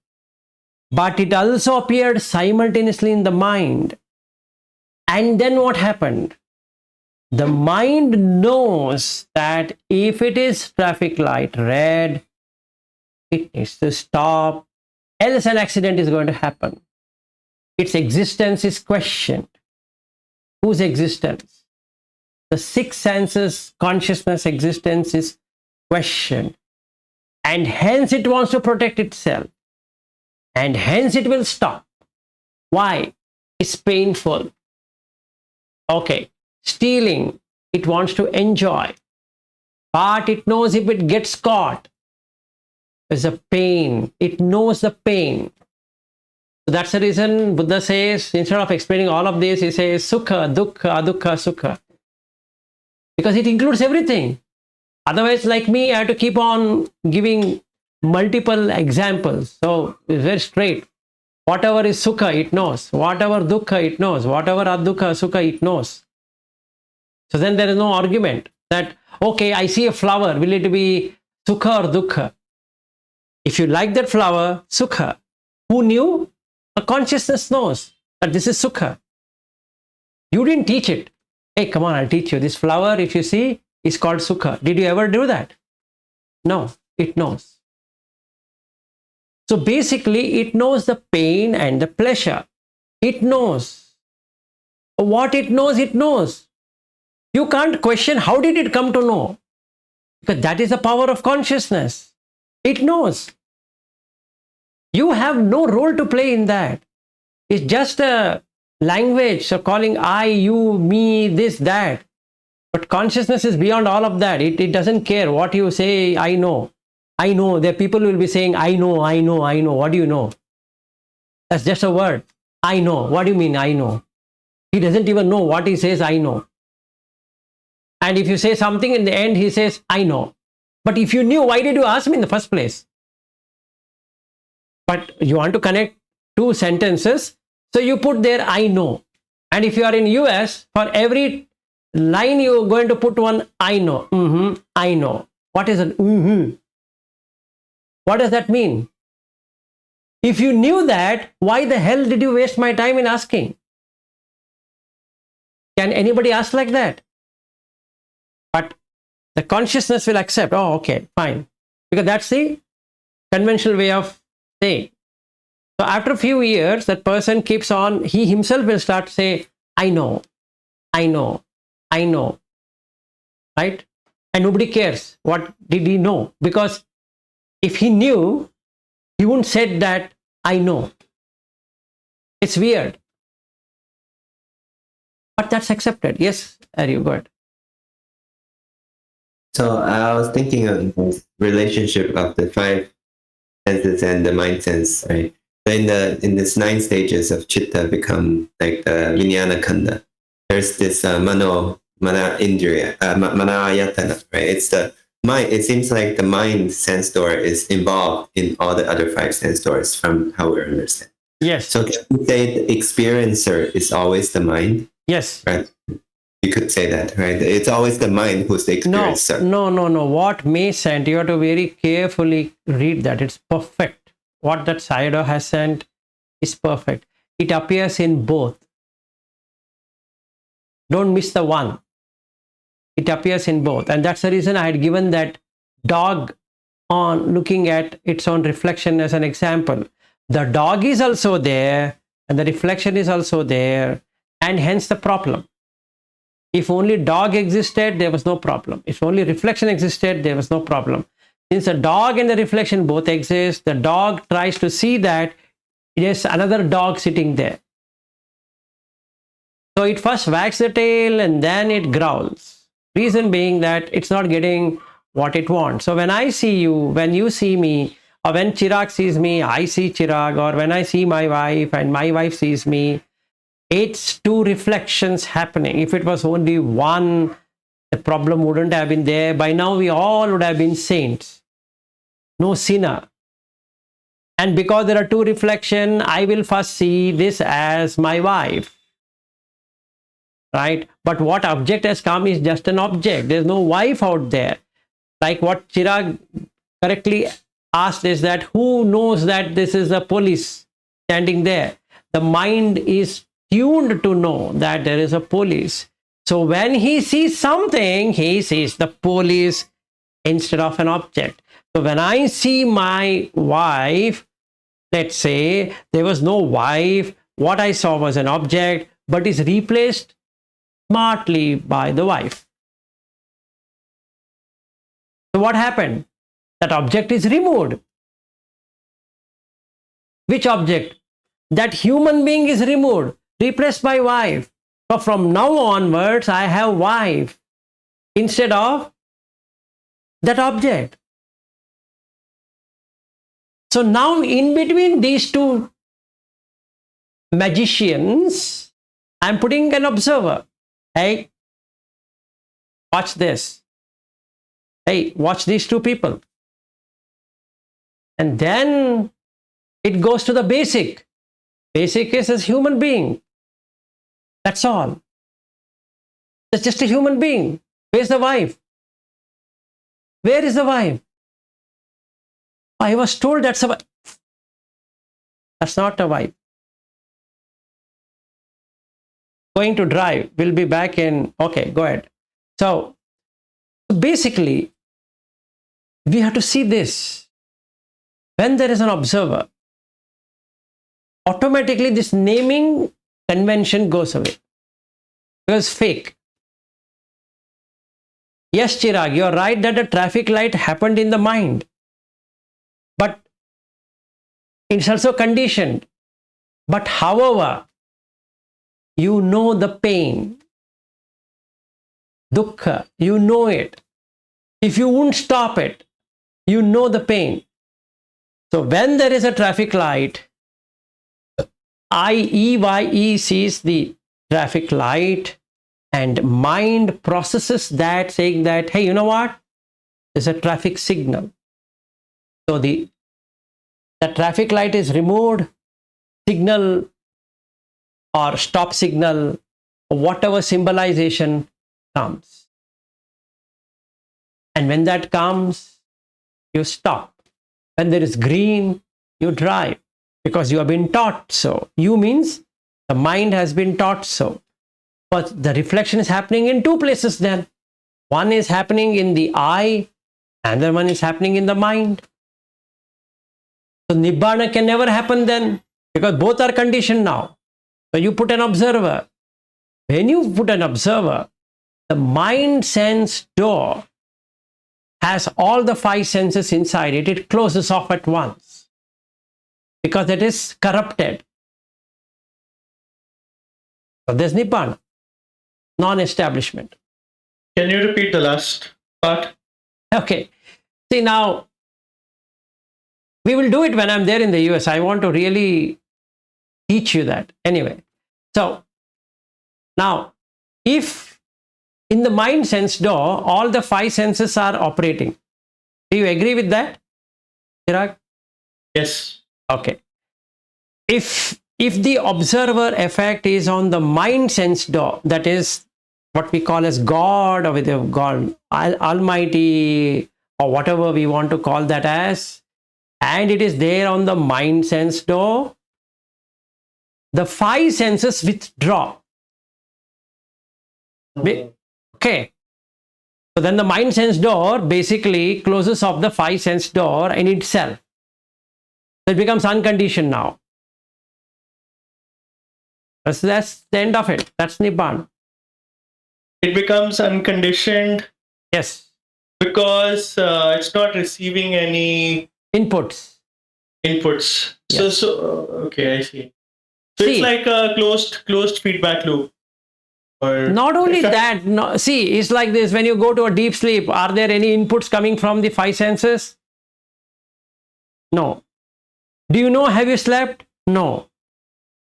But it also appeared simultaneously in the mind. And then what happened? The mind knows that if it is traffic light red, it needs to stop, else an accident is going to happen. Its existence is questioned. Whose existence? The six senses, consciousness existence is questioned. And hence it wants to protect itself. And hence it will stop. Why? It's painful. Okay. Stealing, it wants to enjoy. But it knows if it gets caught, there's a pain. It knows the pain. So that's the reason Buddha says, instead of explaining all of this, he says sukha, dukkha, adukha, sukha. Because it includes everything. Otherwise, like me, I have to keep on giving multiple examples. So it's very straight. Whatever is sukha, it knows. Whatever dukkha, it knows. Whatever adukha, sukha, it knows. So then there is no argument that, okay, I see a flower. Will it be sukha or dukkha? If you like that flower, sukha. Who knew? A consciousness knows that this is sukha. You didn't teach it. Hey, come on, I'll teach you. This flower, if you see, is called sukha. Did you ever do that? No, it knows. So basically, it knows the pain and the pleasure. It knows. What it knows, it knows. You can't question how did it come to know. Because that is the power of consciousness. It knows. You have no role to play in that. It's just a language, so calling I, you, me, this, that. But consciousness is beyond all of that. It doesn't care what you say, I know. I know. There are people who will be saying, I know, I know, I know. What do you know? That's just a word. I know. What do you mean, I know? He doesn't even know what he says, I know. And if you say something in the end, he says, I know. But if you knew, why did you ask me in the first place? But you want to connect two sentences, so you put there, I know. And if you are in US, for every line you're going to put one, I know. I know. What is it? What does that mean? If you knew that, why the hell did you waste my time in asking? Can anybody ask like that? But the consciousness will accept, oh, okay, fine. Because that's the conventional way of saying. So after a few years, that person keeps on, he himself will start to say, I know, I know, I know, right? And nobody cares what did he know, because if he knew, he wouldn't said that I know. It's weird, but that's accepted. Yes, are you good? So I was thinking of the relationship of the five senses and the mind sense, right? So in this 9 stages of chitta become like the vijnana khanda. There's this mana indriya, mana ayatana, right? It's the mind. It seems like the mind sense door is involved in all the other 5 sense doors from how we understand. Yes. So can you say the experiencer is always the mind? Yes. Right. You could say that, right? It's always the mind who's the experiencer. No. What May sent, you have to very carefully read that. It's perfect. What that Sayadaw has sent is perfect. It appears in both. Don't miss the one. It appears in both. And that's the reason I had given that dog on looking at its own reflection as an example. The dog is also there and the reflection is also there, and hence the problem. If only dog existed, there was no problem. If only reflection existed, there was no problem. Since the dog and the reflection both exist, the dog tries to see that there's another dog sitting there. So it first wags the tail and then it growls. Reason being that it's not getting what it wants. So when I see you, when you see me, or when Chirag sees me, I see Chirag, or when I see my wife and my wife sees me, it's 2 reflections happening. If it was only one, the problem wouldn't have been there. By now, we all would have been saints. No sinner. And because there are 2 reflections, I will first see this as my wife. Right? But what object has come is just an object. There's no wife out there. Like what Chirag correctly asked is that who knows that this is the police standing there? The mind is tuned to know that there is a police. So when he sees something, he sees the police instead of an object. So when I see my wife, let's say there was no wife, what I saw was an object, but is replaced smartly by the wife. So what happened? That object is removed. Which object? That human being is removed, replaced by wife. So from now onwards, I have wife instead of that object. So now in between these 2 magicians, I'm putting an observer. Hey, watch this. Hey, watch these 2 people. And then it goes to the basic. Basic is as human being. That's all. It's just a human being. Where's the wife? Where is the wife? I was told that's a wife. That's not a wife. Going to drive. We'll be back in. Okay, go ahead. So basically, we have to see this. When there is an observer, automatically this naming convention goes away. Because fake. Yes, Chirag, you're right that the traffic light happened in the mind. But it's also conditioned. But however, you know the pain. Dukkha, you know it. If you won't stop it, you know the pain. So when there is a traffic light, IEYE sees the traffic light and mind processes that, saying that, hey, you know what? There's a traffic signal. So the traffic light is removed, signal or stop signal, or whatever symbolization comes. And when that comes, you stop. When there is green, you drive. Because you have been taught so. You means the mind has been taught so. But the reflection is happening in 2 places then. One is happening in the eye, another one is happening in the mind. So Nibbana can never happen then. because both are conditioned now. So you put an observer. When you put an observer, the mind sense door has all the five senses inside it. It closes off at once because it is corrupted. So there's Nibbana, non-establishment. Can you repeat the last part? Okay. See, now we will do it when I'm there in the US. I want to really teach you that. Anyway, so now if in the mind sense door, all the five senses are operating. Do you agree with that, Chirag? Yes. Okay. If the observer effect is on the mind sense door, that is what we call as God, or with God, Almighty, or whatever we want to call that as, and it is there on the mind sense door, the five senses withdraw. Okay. So then the mind sense door basically closes off the five sense door in itself. So it becomes unconditioned now. That's the end of it. That's Nibbana. It becomes unconditioned Yes. because it's not receiving any Inputs. inputs. Yes. Okay, I see. So See, it's like a closed feedback loop. Or not only that, no, see, it's like this. When you go to a deep sleep, are there any inputs coming from the five senses? No. Do you know, have you slept? No.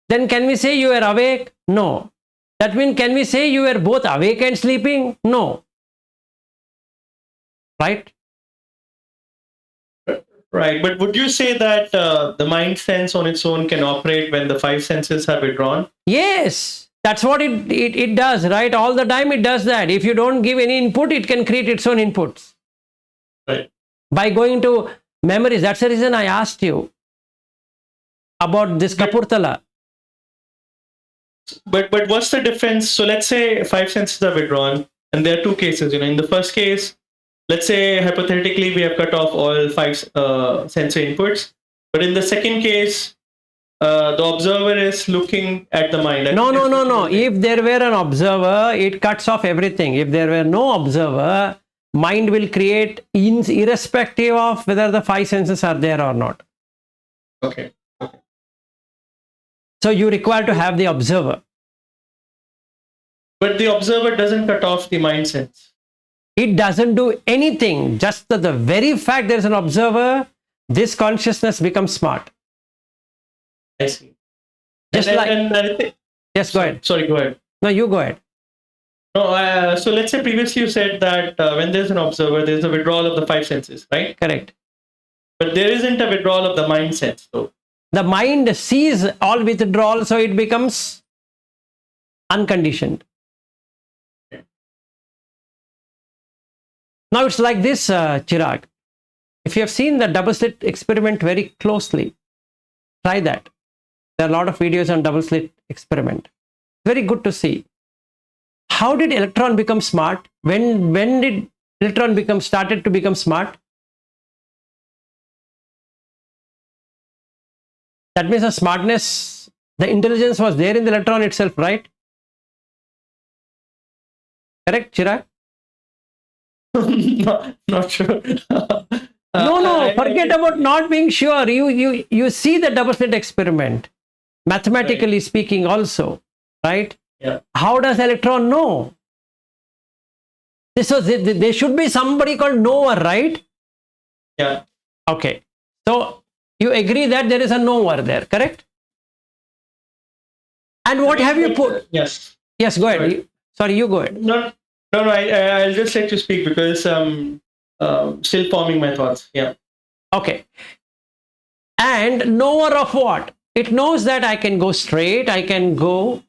Then can we say you are awake? No. That means, can we say you were both awake and sleeping? No. Right? Right, but would you say that the mind sense on its own can operate when the five senses are withdrawn? Yes. That's what it does, right? All the time it does that. If you don't give any input, it can create its own inputs. Right. By going to memories. That's the reason I asked you about this Kapurthala. But what's the difference? So let's say five senses are withdrawn, and there are two cases. In the first case, let's say hypothetically we have cut off all five sensory inputs, but in the second case, the observer is looking at the mind. No. If there were an observer, it cuts off everything. If there were no observer, mind will create irrespective of whether the five senses are there or not. Okay. So you require to have the observer. But the observer doesn't cut off the mind sense. It doesn't do anything. Just the very fact there is an observer, this consciousness becomes smart. I see. Just yes, go ahead. Sorry, go ahead. No, you go ahead. No, so let's say previously you said that when there's an observer, there's a withdrawal of the five senses, right? Correct. But there isn't a withdrawal of the mind sense, though. The mind sees all withdrawal, so it becomes unconditioned. Now it's like this, Chirag. If you have seen the double slit experiment very closely, try that. There are a lot of videos on double slit experiment. Very good to see. How did electron become smart? When did electron started to become smart? That means the smartness, the intelligence was there in the electron itself, right? Correct, Chirag? Not sure. No, forget about not being sure. You see the double slit experiment, mathematically speaking also, right? Yeah. How does electron know? There should be somebody called knower, right? Yeah. Okay. So you agree that there is a knower there, correct? And what have you put? Yes. Yes, go ahead. Sorry, you go ahead. No. I'll just let you speak because I'm still forming my thoughts. Yeah. Okay. And knower of what? It knows that I can go straight, I can go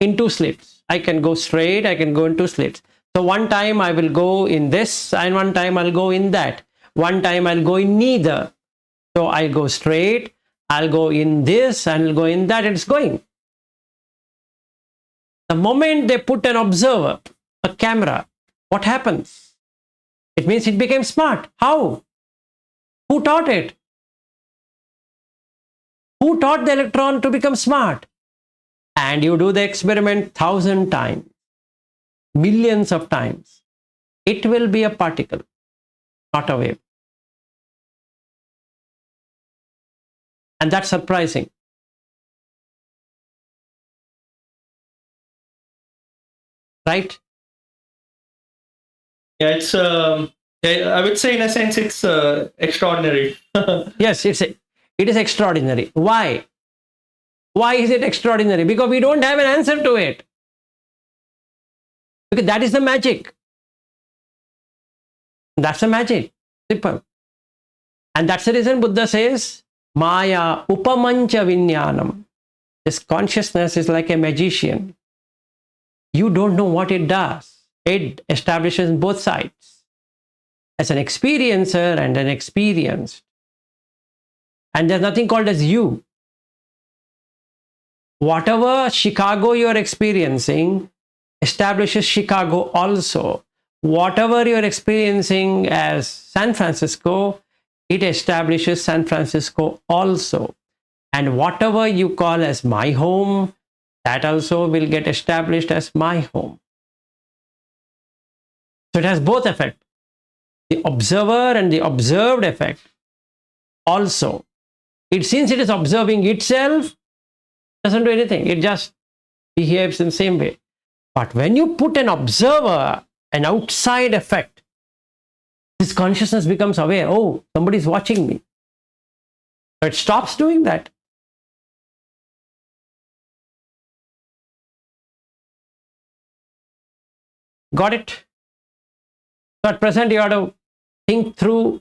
into slits. I can go straight, I can go into slits. So one time I will go in this and one time I'll go in that. One time I'll go in neither. So I'll go straight, I'll go in this and I'll go in that. It's going. The moment they put an observer, a camera, what happens? It means it became smart. How? Who taught it? Who Who taught the electron to become smart? And you do the experiment 1,000 times, millions of times. It will be a particle, not a wave. And that's surprising. Right? Yeah, it's I would say in a sense it's extraordinary. Yes, it is extraordinary. Why? Why is it extraordinary? Because we don't have an answer to it. Because that is the magic. That's the magic. Simple. And that's the reason Buddha says, Maya upamancha vinyanam. This consciousness is like a magician. You don't know what it does. It establishes both sides. As an experiencer and an experienced. And there's nothing called as you. Whatever Chicago you're experiencing establishes Chicago also. Whatever you're experiencing as San Francisco, it establishes San Francisco also. And whatever you call as my home, that also will get established as my home. So it has both effects. The observer and the observed effect also. Since it is observing itself, doesn't do anything. It just behaves in the same way. But when you put an observer, an outside effect, this consciousness becomes aware. Oh, somebody is watching me. So it stops doing that. Got it? So at present you have to think through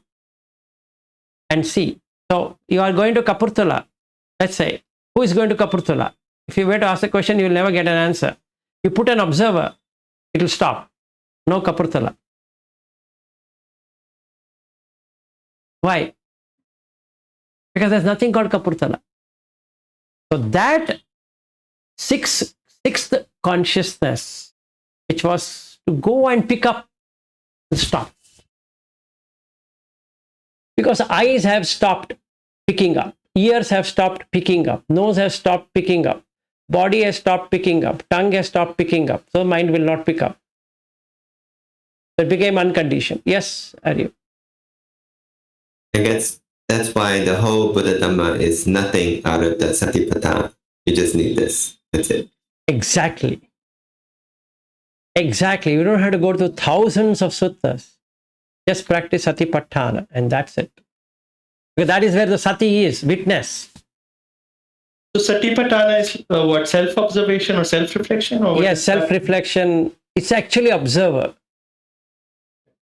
and see. So you are going to Kapurthala. Let's say, who is going to Kapurthala? If you were to ask the question, you will never get an answer. You put an observer, it will stop. No Kapurthala. Why? Because there's nothing called Kapurthala. So that sixth consciousness, which was to go and pick up, will stop. Because eyes have stopped picking up, ears have stopped picking up, nose has stopped picking up, body has stopped picking up, tongue has stopped picking up, so mind will not pick up. It became unconditioned. Yes, Aryu. I guess that's why the whole Buddha Dhamma is nothing out of the Satipatthana. You just need this. That's it. Exactly. Exactly. You don't have to go to thousands of suttas. Just practice Satipatthana and that's it. Because that is where the sati is, witness. So Satipatthana is what, self-observation or self-reflection? Or yes, self-reflection. It's actually observer.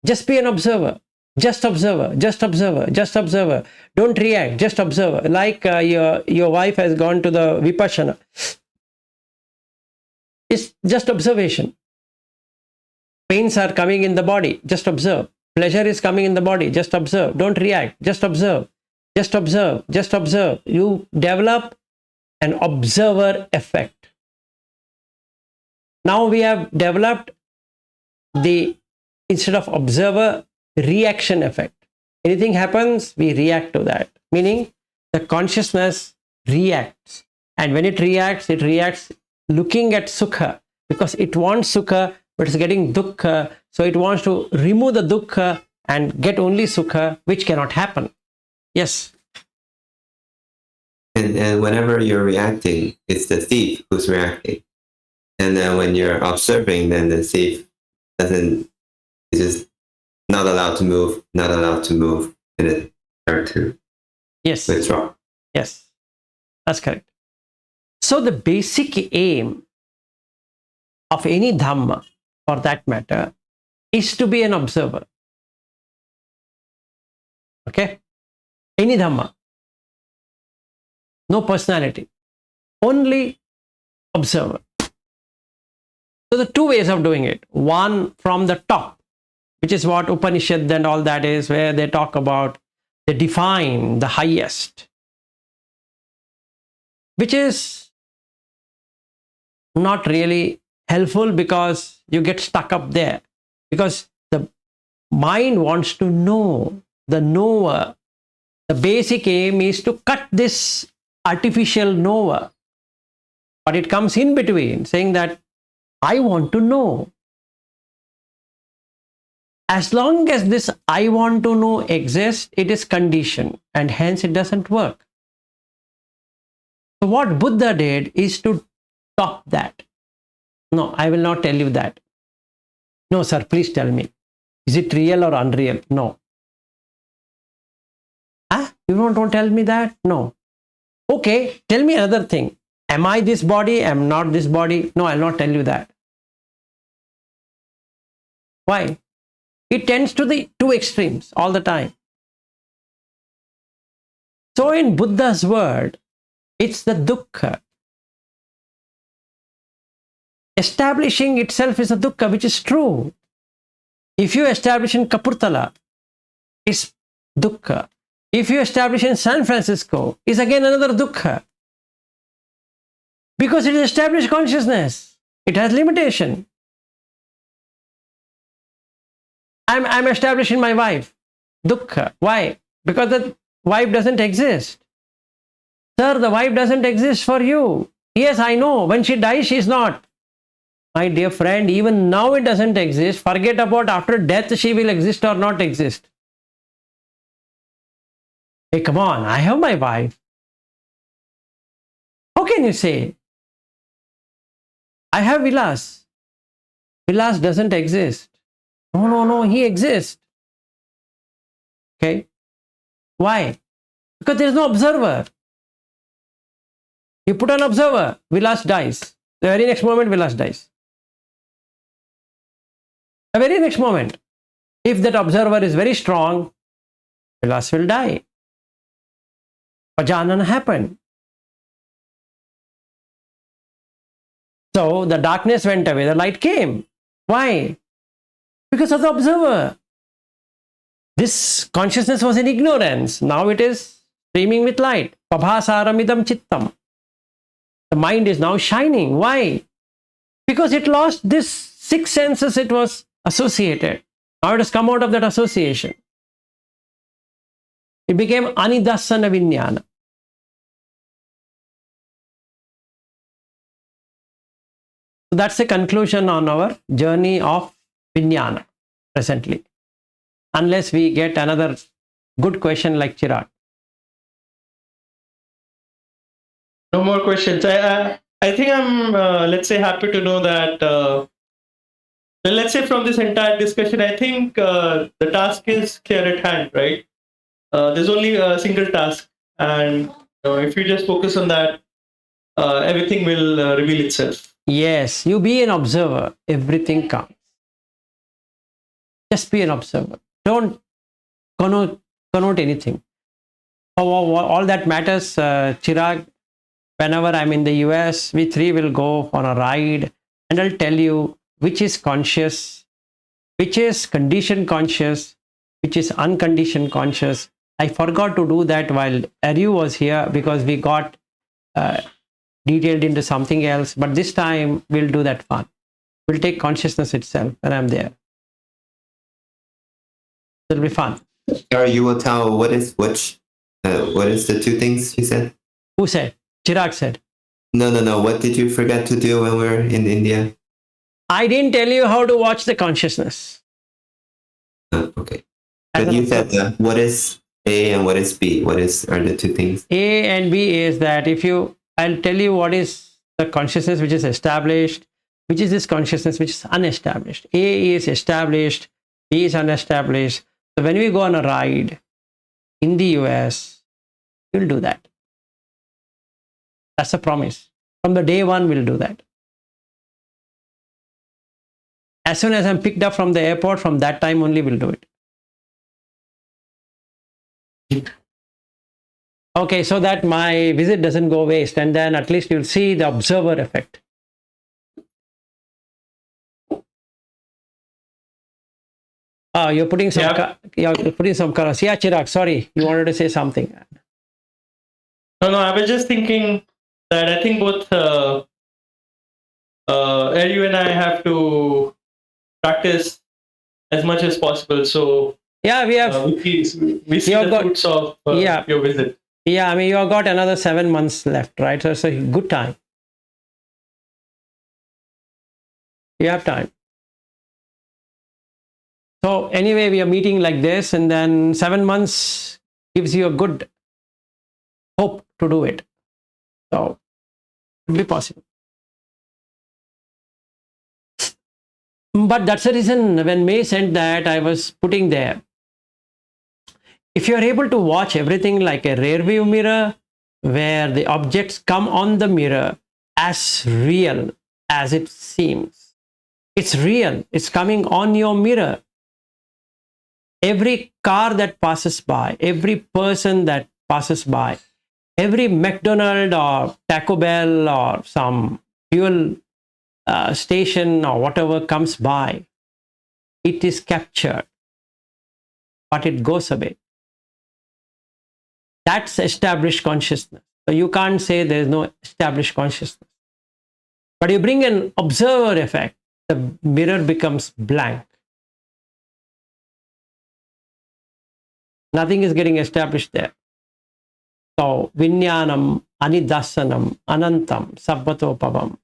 Just be an observer. Just observer. Just observer. Just observer. Don't react. Just observer. Like your wife has gone to the Vipassana. It's just observation. Pains are coming in the body. Just observe. Pleasure is coming in the body. Just observe. Don't react. Just observe. Just observe. Just observe. You develop an observer effect. Now we have developed instead of observer, reaction effect. Anything happens, we react to that. Meaning the consciousness reacts. And when it reacts looking at sukha. Because it wants sukha, but it's getting dukkha. So it wants to remove the dukkha and get only sukha, which cannot happen. Yes. And whenever you're reacting, it's the thief who's reacting. And then when you're observing, then the thief is just not allowed to move, and it starts to withdraw. Yes, that's correct. So the basic aim of any Dhamma, for that matter, is to be an observer. Okay? Any Dhamma. No personality. Only observer. So the two ways of doing it. One from the top, which is what Upanishad and all that is, where they talk about, they define the highest, which is not really helpful because you get stuck up there. Because the mind wants to know, the knower. The basic aim is to cut this artificial knower. But it comes in between, saying that I want to know. As long as this I want to know exists, it is conditioned, and hence it doesn't work. So what Buddha did is to stop that. No, I will not tell you that. No, sir, please tell me. Is it real or unreal? No. Ah, you don't tell me that? No. Okay, tell me another thing. Am I this body? Am not this body? No, I'll not tell you that. Why? It tends to the two extremes all the time. So in Buddha's word, it's the dukkha. Establishing itself is a dukkha, which is true. If you establish in Kapurthala, it's dukkha. If you establish in San Francisco, it's again another dukkha. Because it is established consciousness. It has limitation. I'm establishing my wife. Dukkha. Why? Because the wife doesn't exist. Sir, the wife doesn't exist for you. Yes, I know. When she dies, she's not. My dear friend, even now it doesn't exist. Forget about after death she will exist or not exist. Hey, come on, I have my wife. How can you say? I have Vilas. Vilas doesn't exist. No, he exists. Okay. Why? Because there is no observer. You put an observer, Vilas dies. The very next moment, Vilas dies. The very next moment. If that observer is very strong, Vilas will die. Pajanana happened. So the darkness went away, the light came. Why? Because of the observer. This consciousness was in ignorance. Now it is streaming with light. Pabhasaramidam chittam. The mind is now shining. Why? Because it lost this 6 senses it was associated. Now it has come out of that association. It became anidasana vinyana. So that's the conclusion on our journey of Vijnana presently. Unless we get another good question like Chirag. No more questions. I think I'm, let's say, happy to know that, well, let's say from this entire discussion, I think the task is clear at hand, right? There's only a single task. And if you just focus on that, everything will reveal itself. Yes, you be an observer. Everything comes. Just be an observer. Don't connote anything. All that matters, Chirag, whenever I'm in the US, we three will go on a ride and I'll tell you which is conscious, which is conditioned conscious, which is unconditioned conscious. I forgot to do that while Aryu was here because we got detailed into something else. But this time we'll do that fun. We'll take consciousness itself and I'm there. It'll be fun. Or you will tell what is the two things you said? Who said? Chirag said. No. What did you forget to do when we were in India? I didn't tell you how to watch the consciousness. Okay. But you said what is A and what is B? Are the two things? A and B is that I'll tell you what is the consciousness which is established, which is this consciousness which is unestablished. A is established, B is unestablished. So when we go on a ride in the US, we'll do that. That's a promise. From the day one, we'll do that. As soon as I'm picked up from the airport, from that time only we'll do it. Okay, so that my visit doesn't go waste, and then at least you'll see the observer effect. Oh, you're putting some colors. Yeah, Chirag, sorry, you wanted to say something. No, I was just thinking that I think both Aryu and I have to practice as much as possible. So yeah, we have. we see the fruits of your visit. Yeah, I mean, you have got another 7 months left, right? So it's a good time. You have time. So anyway, we are meeting like this, and then 7 months gives you a good hope to do it. So it will be possible. But that's the reason when May sent that, I was putting there. If you are able to watch everything like a rear view mirror, where the objects come on the mirror as real as it seems. It's real. It's coming on your mirror. Every car that passes by, every person that passes by, every McDonald's or Taco Bell or some fuel station or whatever comes by, it is captured, but it goes away. That's established consciousness. So you can't say there is no established consciousness. But you bring an observer effect, the mirror becomes blank. Nothing is getting established there. So vinyanam, anidasanam, anantam, sabbatopavam.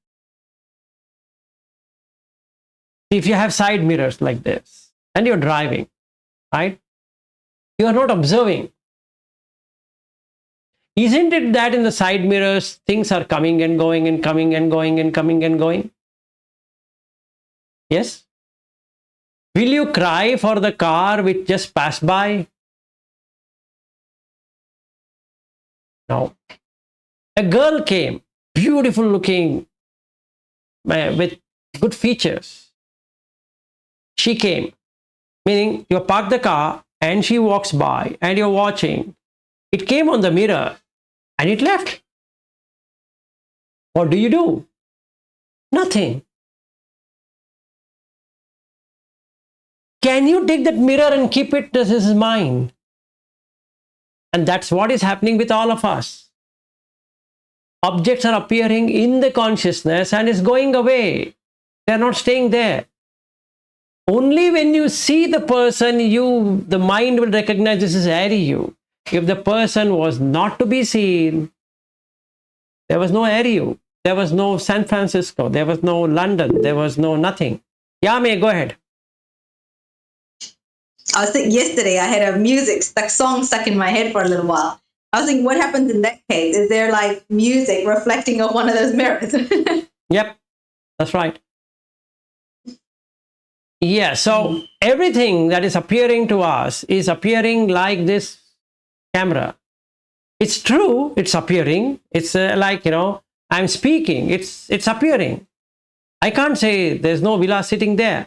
If you have side mirrors like this and you're driving, right? You are not observing. Isn't it that in the side mirrors, things are coming and going and coming and going and coming and going? Yes? Will you cry for the car which just passed by? No. A girl came, beautiful looking, with good features. She came, meaning you park the car and she walks by and you're watching. It came on the mirror and it left. What do? Nothing. Can you take that mirror and keep it? This is mine. And that's what is happening with all of us. Objects are appearing in the consciousness and is going away. They're not staying there. Only when you see the person, the mind will recognize this is airy you. If the person was not to be seen, there was no airy you. There was no San Francisco. There was no London. There was no nothing. Yeah, May, go ahead. I was thinking yesterday I had a song stuck in my head for a little while. I was thinking, what happens in that case? Is there like music reflecting off one of those mirrors? Yep, that's right. Yeah, so everything that is appearing to us is appearing like this camera. It's true, it's appearing. It's like, I'm speaking, it's appearing. I can't say there's no Vilas sitting there.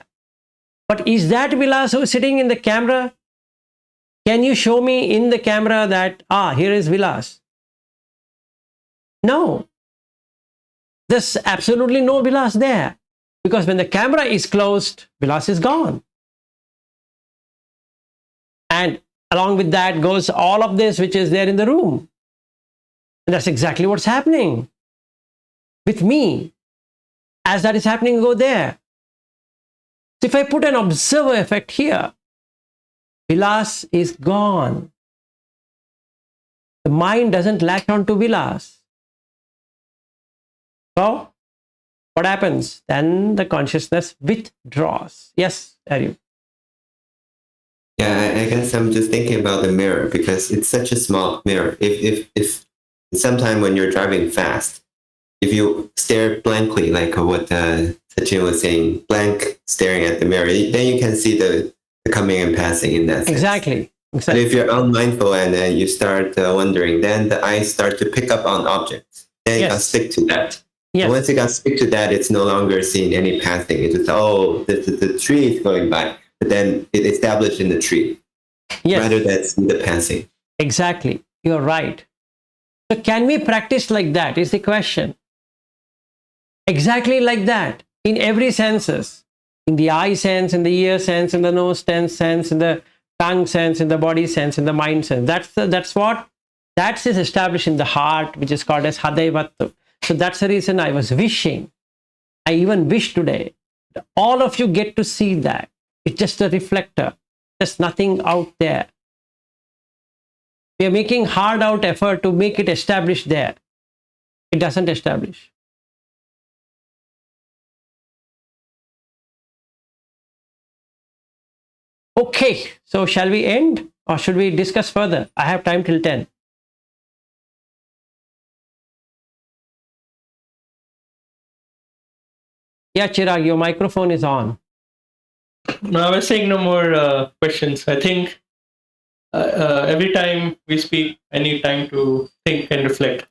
But is that Vilas who's sitting in the camera? Can you show me in the camera that, here is Vilas? No. There's absolutely no Vilas there. Because when the camera is closed, Vilas is gone. And along with that goes all of this which is there in the room. And that's exactly what's happening with me. As that is happening, go there. So if I put an observer effect here, Vilas is gone. The mind doesn't latch on to Vilas. So what happens? Then the consciousness withdraws. Yes, Aryu. Yeah, I guess I'm just thinking about the mirror because it's such a small mirror. If sometime when you're driving fast, if you stare blankly, like what Sachin was saying, blank staring at the mirror, then you can see the coming and passing in that sense. Exactly. But if you're unmindful and then you start wondering, then the eyes start to pick up on objects. Then you got to stick to that. Yes. Once you got to stick to that, it's no longer seeing any passing. It's just, the tree is going by. But then it established in the tree. Yes. Rather than see the passing. Exactly. You're right. So can we practice like that is the question. Exactly like that. In every senses. In the eye sense, in the ear sense, in the nose sense, in the tongue sense, in the body sense, in the mind sense. That's established in the heart, which is called as Hadaivattu. So that's the reason I was wishing. I even wish today that all of you get to see that. It's just a reflector. There's nothing out there. We are making hard out effort to make it establish there. It doesn't establish. Okay, so shall we end or should we discuss further? I have time till 10. Yeah, Chirag, your microphone is on. No, I was saying no more questions. I think every time we speak, I need time to think and reflect.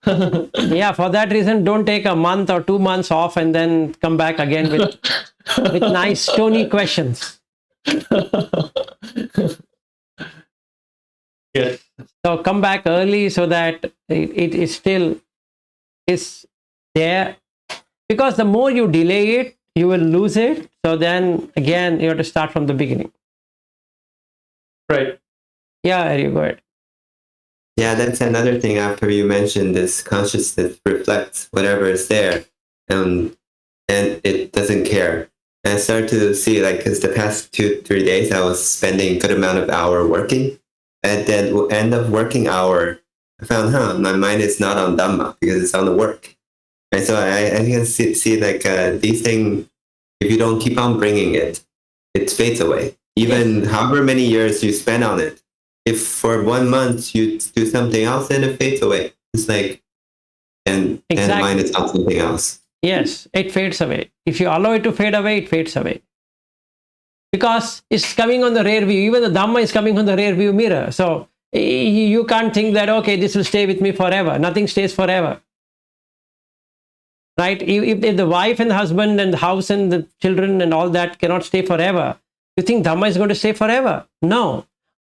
Yeah, for that reason, don't take a month or 2 months off and then come back again with nice stony questions. Yes. So come back early so that it is still is there. Because the more you delay it, you will lose it. So then again, you have to start from the beginning. Right. Yeah, you go ahead. Yeah, that's another thing after you mentioned this consciousness reflects whatever is there and it doesn't care. And I started to see, like, because the past 2-3 days I was spending a good amount of hour working. At the end of working hour, I found, my mind is not on Dhamma because it's on the work. And so I can see like these things, if you don't keep on bringing it, it fades away. Even however many years you spend on it, if for 1 month you do something else, then it fades away. It's like, and the mind is on something else. Yes, it fades away. If you allow it to fade away, it fades away. Because it's coming on the rear view. Even the Dhamma is coming on the rear view mirror. So you can't think that, okay, this will stay with me forever. Nothing stays forever. Right? If the wife and the husband and the house and the children and all that cannot stay forever, you think Dhamma is going to stay forever? No.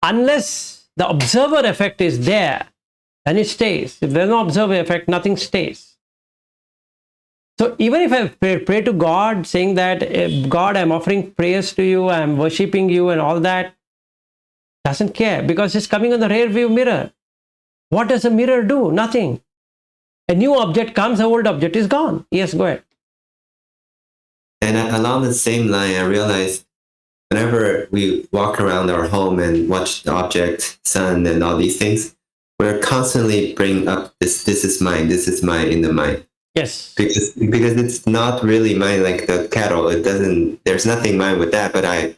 Unless the observer effect is there, then it stays. If there's no observer effect, nothing stays. So even if I pray to God saying that, God, I'm offering prayers to you, I'm worshipping you and all that, doesn't care because it's coming on the rear view mirror. What does the mirror do? Nothing. A new object comes, the old object is gone. Yes, go ahead. And along the same line, I realized whenever we walk around our home and watch the object, sun, and all these things, we're constantly bringing up this is mine in the mind. Yes. Because it's not really mine like the cattle. It doesn't, there's nothing mine with that, but I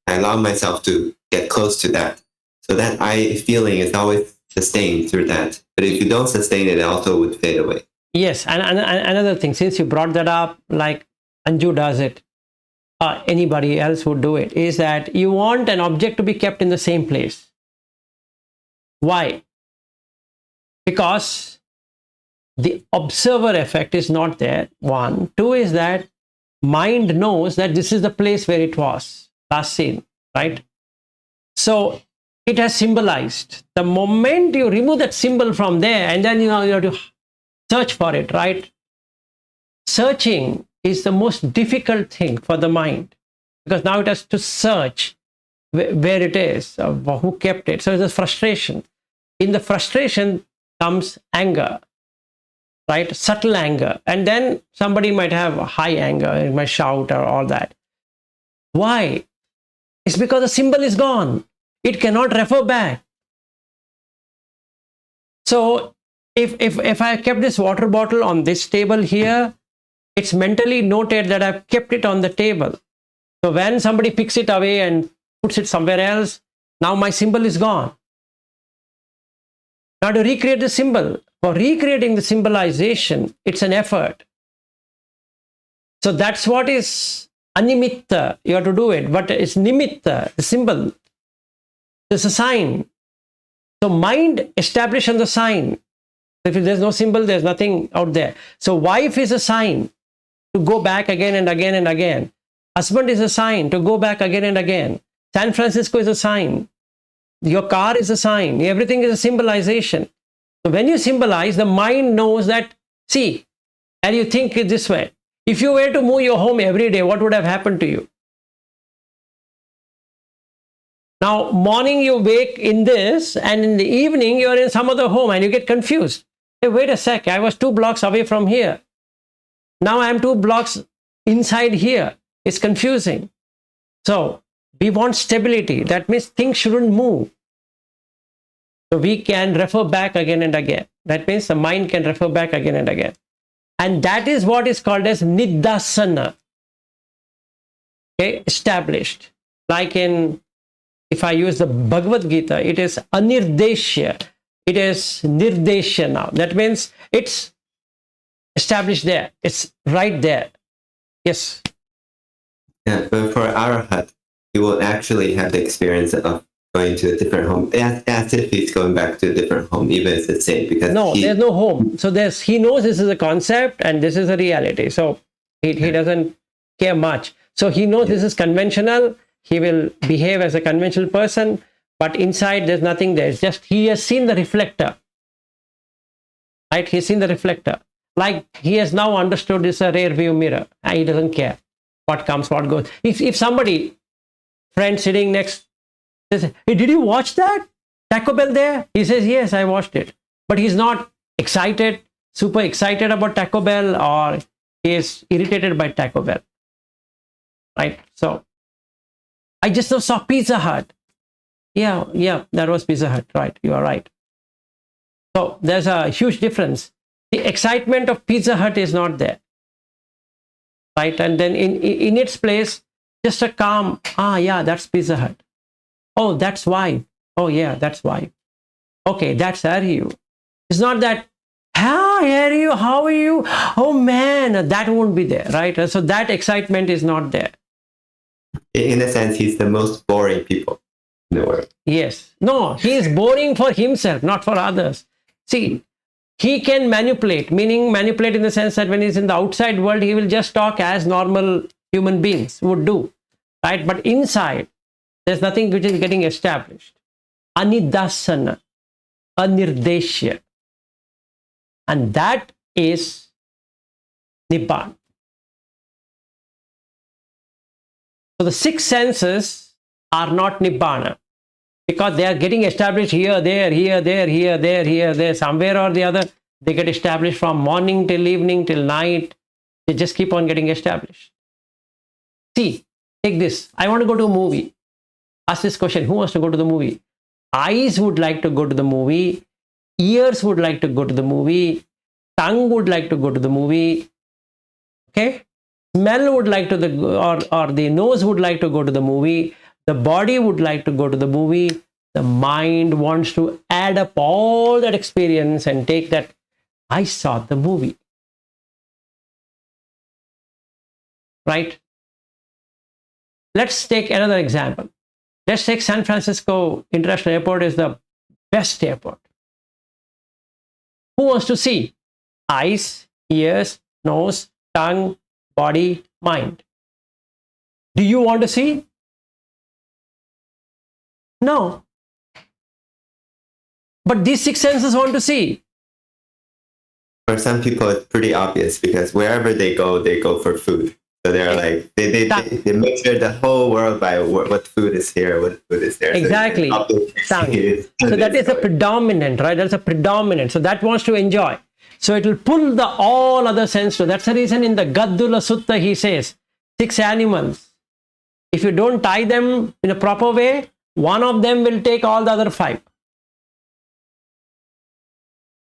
allow myself to get close to that. So that I feeling is always sustained through that. But if you don't sustain it, it also would fade away. Yes, and another thing, since you brought that up, like Anju does it, anybody else would do it, is that you want an object to be kept in the same place. Why? Because the observer effect is not there, 1. 2 is that mind knows that this is the place where it was last seen, right? So it has symbolized. The moment you remove that symbol from there, and then you have to search for it, right? Searching is the most difficult thing for the mind because now it has to search where it is, who kept it. So it's a frustration. In the frustration comes anger, right? Subtle anger. And then somebody might have a high anger, might shout or all that. Why? It's because the symbol is gone. It cannot refer back. So if I kept this water bottle on this table here, it's mentally noted that I've kept it on the table. So when somebody picks it away and puts it somewhere else, now my symbol is gone. Now to recreate the symbol, for recreating the symbolization, it's an effort. So that's what is animitta. You have to do it, but it's nimitta, the symbol. There's a sign. So mind established on the sign. If there's no symbol, there's nothing out there. So wife is a sign to go back again and again and again. Husband is a sign to go back again and again. San Francisco is a sign. Your car is a sign. Everything is a symbolization. So when you symbolize, the mind knows that, see, and you think it this way. If you were to move your home every day, what would have happened to you? Now, morning you wake in this, and in the evening you're in some other home and you get confused. Hey, wait a sec, I was 2 blocks away from here. Now I'm 2 blocks inside here. It's confusing. So we want stability. That means things shouldn't move. So we can refer back again and again. That means the mind can refer back again and again. And that is what is called as nidasana. Okay, established. Like in, if I use the Bhagavad Gita, it is anirdeshya. It is nirdeshya now. That means it's established there. It's right there. Yes. Yeah, but for Arahat, he will actually have the experience of going to a different home, as if he's going back to a different home, even if it's the same. Because No, there's no home. So he knows this is a concept and this is a reality. So he doesn't care much. So he knows this is conventional. He will behave as a conventional person, but inside there's nothing there. It's just he has seen the reflector. Right? He's seen the reflector. Like he has now understood this a rear view mirror. And he doesn't care what comes, what goes. If somebody, friend sitting next, says, hey, did you watch that? Taco Bell there? He says, yes, I watched it. But he's not excited, super excited about Taco Bell, or he is irritated by Taco Bell. Right? So, I just now saw Pizza Hut. Yeah, that was Pizza Hut. Right, you are right. So, there's a huge difference. The excitement of Pizza Hut is not there. Right? And then in its place, just a calm, yeah, that's Pizza Hut. Oh, that's why. Oh, yeah, that's why. Okay, that's Harry. It's not that, hi, Harry, how are you? Oh, man, that won't be there, right? So that excitement is not there. In a sense, he's the most boring people in the world. Yes. No, he is boring for himself, not for others. See, he can manipulate, meaning manipulate in the sense that when he's in the outside world, he will just talk as normal human beings would do, right? But inside, there's nothing which is getting established. Anidasana, anirdeshya. And that is Nibbana. So the six senses are not Nibbana because they are getting established here, there, somewhere or the other. They get established from morning till evening till night. They just keep on getting established. See, take this. I want to go to a movie. Ask this question, who wants to go to the movie? Eyes would like to go to the movie. Ears would like to go to the movie. Tongue would like to go to the movie. Okay? Smell would like to or the nose would like to go to the movie. The body would like to go to the movie. The mind wants to add up all that experience and take that, I saw the movie. Right? Let's take another example. Let's take San Francisco International Airport is the best airport. Who wants to see? Eyes, ears, nose, tongue, body, mind. Do you want to see? No. But these six senses want to see. For some people, it's pretty obvious because wherever they go for food. So they're like, they measure the whole world by what food is here, what food is there. Exactly. So that is a predominant, right? That's a predominant. So that wants to enjoy. So it will pull the all other sense to. That's the reason in the Gaddula Sutta he says, 6 animals. If you don't tie them in a proper way, one of them will take all the other 5.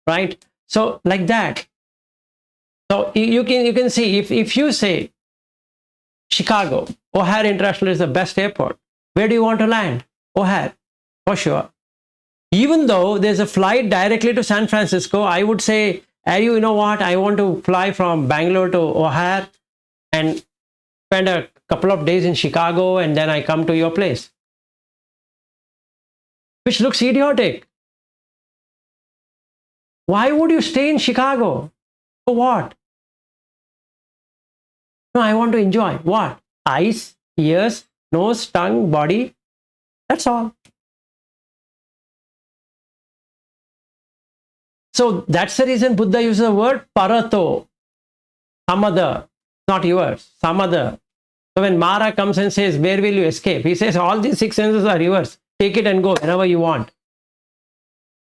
Right? So like that. So you can see if you say Chicago, O'Hare International is the best airport. Where do you want to land? O'Hare, for sure. Even though there's a flight directly to San Francisco, I would say, you know what? I want to fly from Bangalore to O'Hare and spend a couple of days in Chicago and then I come to your place. Which looks idiotic. Why would you stay in Chicago? For what? No, I want to enjoy. What? Eyes, ears, nose, tongue, body. That's all. So that's the reason Buddha uses the word parato, some other, not yours, some other. So when Mara comes and says, where will you escape? He says, all these 6 senses are yours. Take it and go whenever you want.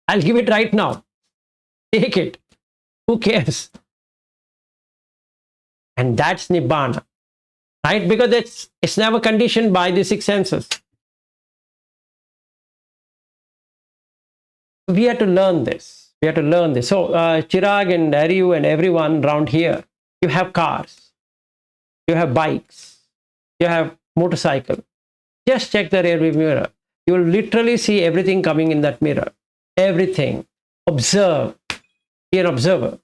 I'll give it right now. Take it. Who cares? And that's Nibbana. Right? Because it's never conditioned by the 6 senses. We have to learn this. We have to learn this. So Chirag and Ariu and everyone around here, you have cars, you have bikes, you have motorcycle. Just check the rear view mirror. You will literally see everything coming in that mirror. Everything. Observe. Be an observer.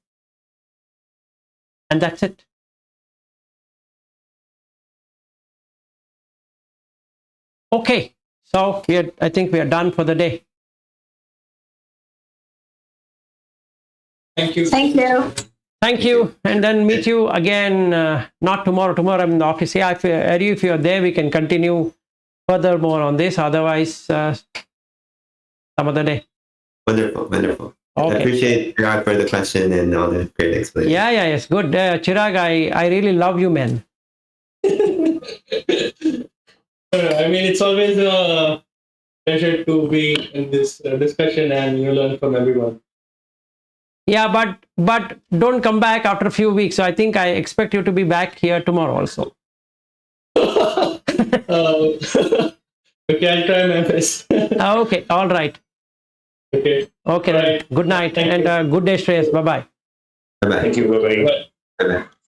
And that's it. Okay. So I think we are done for the day. Thank you. Thank you. Thank you. And then meet you again, not tomorrow. Tomorrow I'm in the office. Yeah, if you're there, we can continue furthermore on this. Otherwise, some other day. Wonderful, wonderful. Okay. I appreciate Chirag for the question and all the great explanation. Yeah, it's good. Chirag, I really love you, man. I mean, it's always a pleasure to be in this discussion and you learn from everyone. Yeah, but don't come back after a few weeks. So I think I expect you to be back here tomorrow also. Okay, I'll try my best. Okay, all right. Okay. Okay, All then. right. Good night Thank and you. Good day, Shreyas. Bye-bye. Bye-bye. Thank you. Bye-bye. Bye-bye.